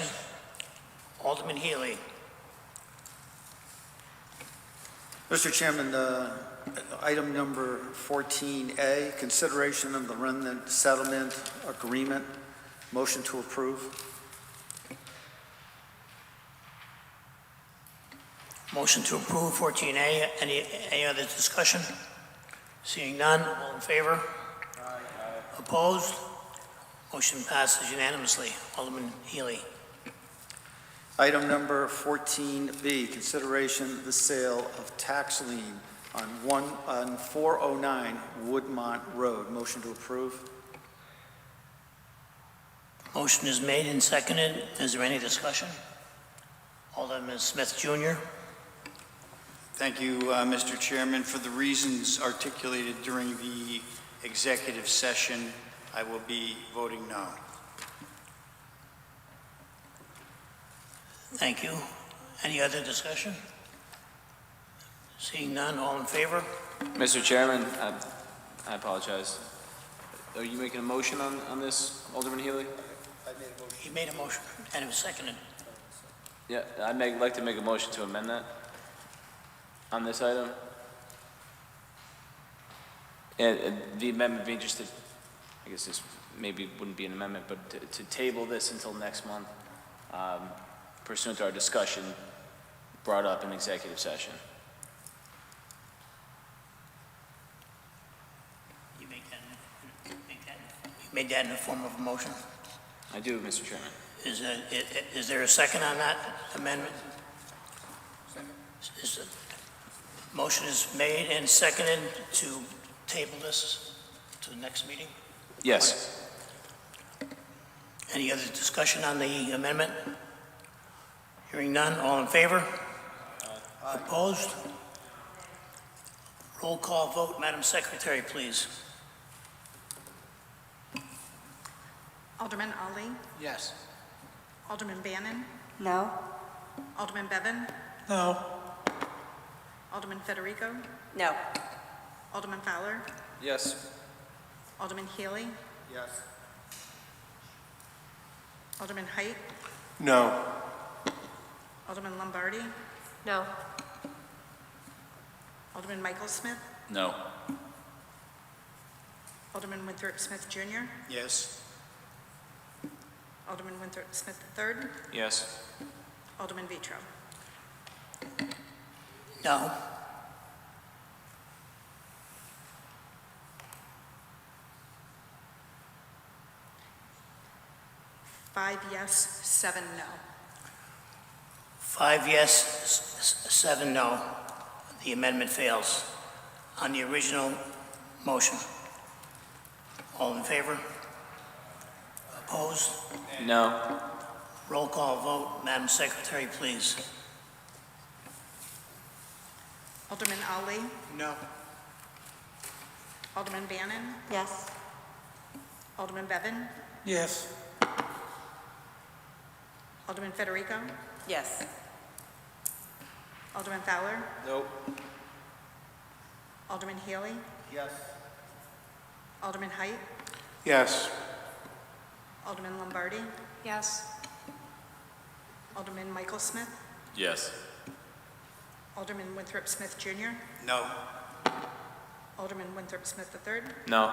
Alderman Healy. Mr. Chairman, item number 14A, consideration of the remnant settlement agreement. Motion to approve. Motion to approve 14A. Any other discussion? Seeing none, all in favor? Opposed? Motion passes unanimously. Alderman Healy. Item number 14B, consideration of the sale of tax lien on 409 Woodmont Road. Motion to approve. Motion is made and seconded. Is there any discussion? Alderman Smith Jr. Thank you, Mr. Chairman. For the reasons articulated during the executive session, I will be voting no. Thank you. Any other discussion? Seeing none, all in favor? Mr. Chairman, I apologize. Are you making a motion on this, Alderman Healy? He made a motion and it was seconded. Yeah, I'd like to make a motion to amend that on this item. And the amendment being just to, I guess this maybe wouldn't be an amendment, but to table this until next month, pursuant to our discussion brought up in executive session. You made that in the form of a motion? I do, Mr. Chairman. Is there a second on that amendment? Motion is made and seconded to table this to the next meeting? Yes. Any other discussion on the amendment? Hearing none, all in favor? Opposed? Roll call vote, Madam Secretary, please. Alderman Ali? Yes. Alderman Bannon? No. Alderman Bevan? No. Alderman Federico? No. Alderman Fowler? Yes. Alderman Healy? Yes. Alderman Height? No. Alderman Lombardi? No. Alderman Michael Smith? No. Alderman Winthrop Smith Jr.? Yes. Alderman Winthrop Smith III? Yes. Alderman Vitro? No. Five yes, 7 no. 5 yes, 7 no. The amendment fails. On the original motion, all in favor? Opposed? No. Roll call vote, Madam Secretary, please. Alderman Ali? No. Alderman Bannon? Yes. Alderman Bevan? Yes. Alderman Federico? Yes. Alderman Fowler? Nope. Alderman Healy? Yes. Alderman Height? Yes. Alderman Lombardi? Yes. Alderman Michael Smith? Yes. Alderman Winthrop Smith Jr.? No. Alderman Winthrop Smith III? No.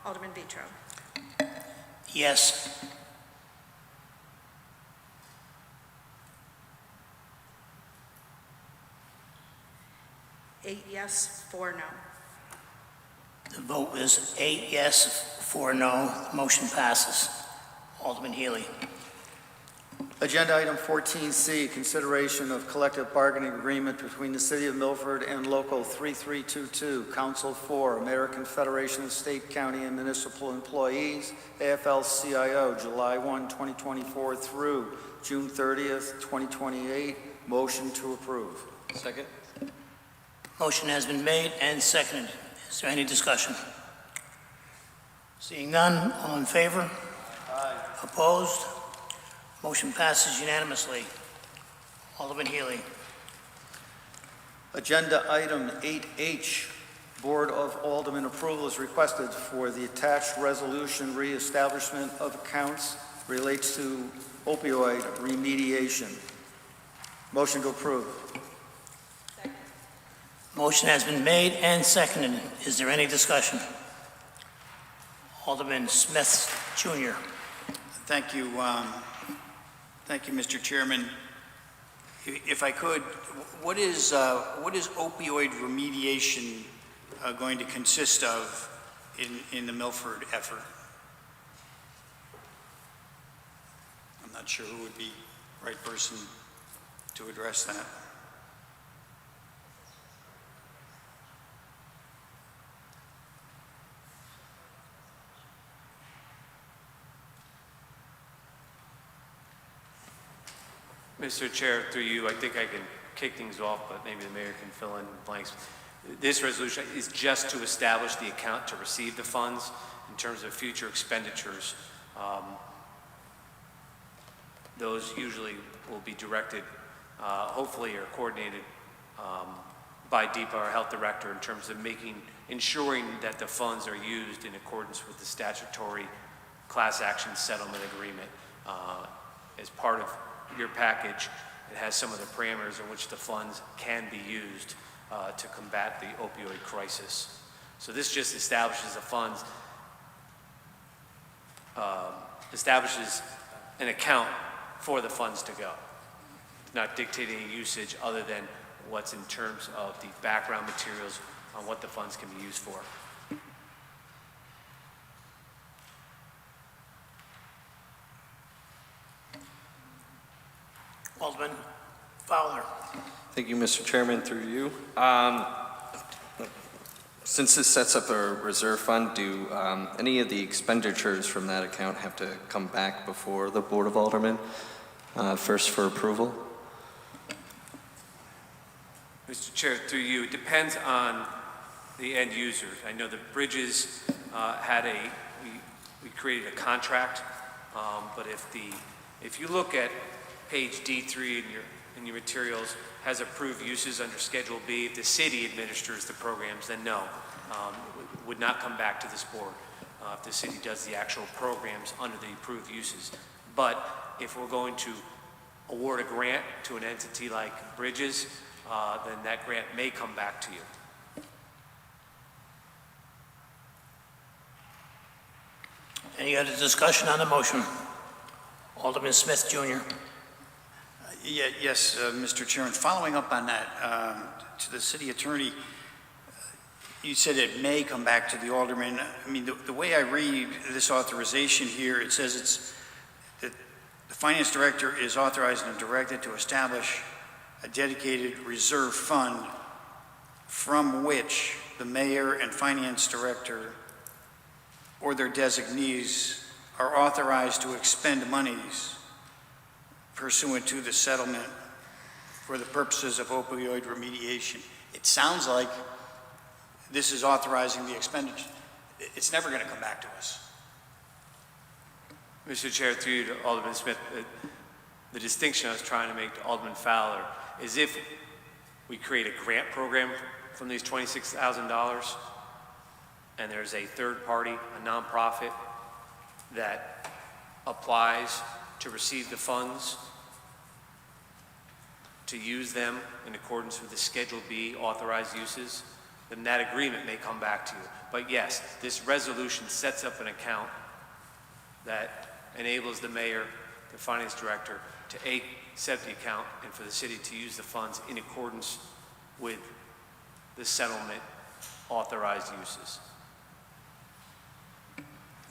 Alderman Vitro? Yes. Eight yes, 4 no. The vote is 8 yes, 4 no. The motion passes. Alderman Healy. Agenda item 14C, consideration of collective bargaining agreement between the City of Milford and Local 3322, Council for American Federation of State, County, and Municipal Employees, AFL-CIO, July 1, 2024 through June 30th, 2028. Motion to approve. Second? Motion has been made and seconded. Is there any discussion? Seeing none, all in favor? Aye. Opposed? Motion passes unanimously. Alderman Healy. Agenda item 8H, Board of Aldermen approval is requested for the attached resolution reestablishment of accounts relates to opioid remediation. Motion to approve. Motion has been made and seconded. Is there any discussion? Alderman Smith Jr. Thank you. Thank you, Mr. Chairman. If I could, what is opioid remediation going to consist of in the Milford effort? I'm not sure who would be the right person to address that. Mr. Chair, through you, I think I can kick things off, but maybe the mayor can fill in blanks. This resolution is just to establish the account to receive the funds in terms of future expenditures. Those usually will be directed, hopefully, or coordinated by DEPA, our health director, in terms of ensuring that the funds are used in accordance with the statutory class action settlement agreement. As part of your package, it has some of the parameters in which the funds can be used to combat the opioid crisis. So this just establishes the funds, establishes an account for the funds to go. It's not dictating usage other than what's in terms of the background materials on what the funds can be used for. Alderman Fowler. Thank you, Mr. Chairman, through you. Since this sets up a reserve fund, do any of the expenditures from that account have to come back before the Board of Aldermen first for approval? Mr. Chair, through you, it depends on the end user. I know the bridges we created a contract, but if you look at page D3 in your materials, has approved uses under Schedule B. If the city administers the programs, then no, would not come back to this board if the city does the actual programs under the approved uses. But if we're going to award a grant to an entity like Bridges, then that grant may come back to you. Any other discussion on the motion? Alderman Smith Jr. Yes, Mr. Chairman. Following up on that, to the city attorney, you said it may come back to the alderman. I mean, the way I read this authorization here, it says that the finance director is authorized and directed to establish a dedicated reserve fund from which the mayor and finance director or their designees are authorized to expend monies pursuant to the settlement for the purposes of opioid remediation. It sounds like this is authorizing the expenditure. It's never going to come back to us. Mr. Chair, through you to Alderman Smith, the distinction I was trying to make to Alderman Fowler is if we create a grant program from these $26,000 and there's a third party, a nonprofit that applies to receive the funds, to use them in accordance with the Schedule B authorized uses, then that agreement may come back to you. But yes, this resolution sets up an account that enables the mayor, the finance director, to set the account and for the city to use the funds in accordance with the settlement authorized uses.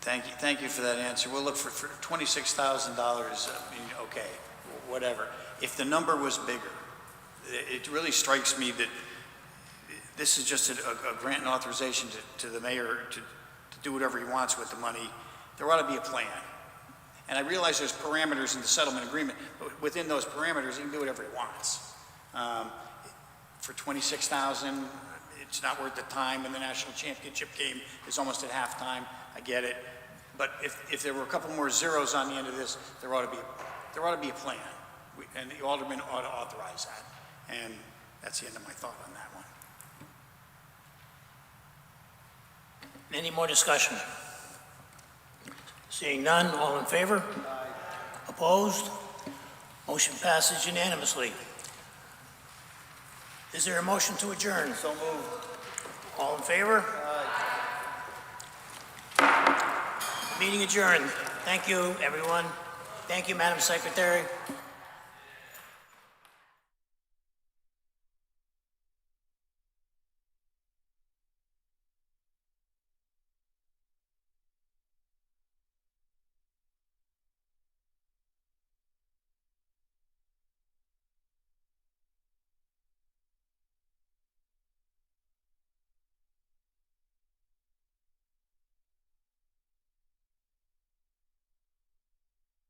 Thank you for that answer. We'll look for $26,000, I mean, okay, whatever. If the number was bigger, it really strikes me that this is just a grant and authorization to the mayor to do whatever he wants with the money. There ought to be a plan. And I realize there's parameters in the settlement agreement, but within those parameters, he can do whatever he wants. For $26,000, it's not worth the time, and the national championship game is almost at halftime. I get it. But if there were a couple more zeros on the end of this, there ought to be a plan. And the alderman ought to authorize that. And that's the end of my thought on that one. Any more discussion? Seeing none, all in favor? Aye. Opposed? Motion passes unanimously. Is there a motion to adjourn? So moved. All in favor? Meeting adjourned. Thank you, everyone. Thank you, Madam Secretary.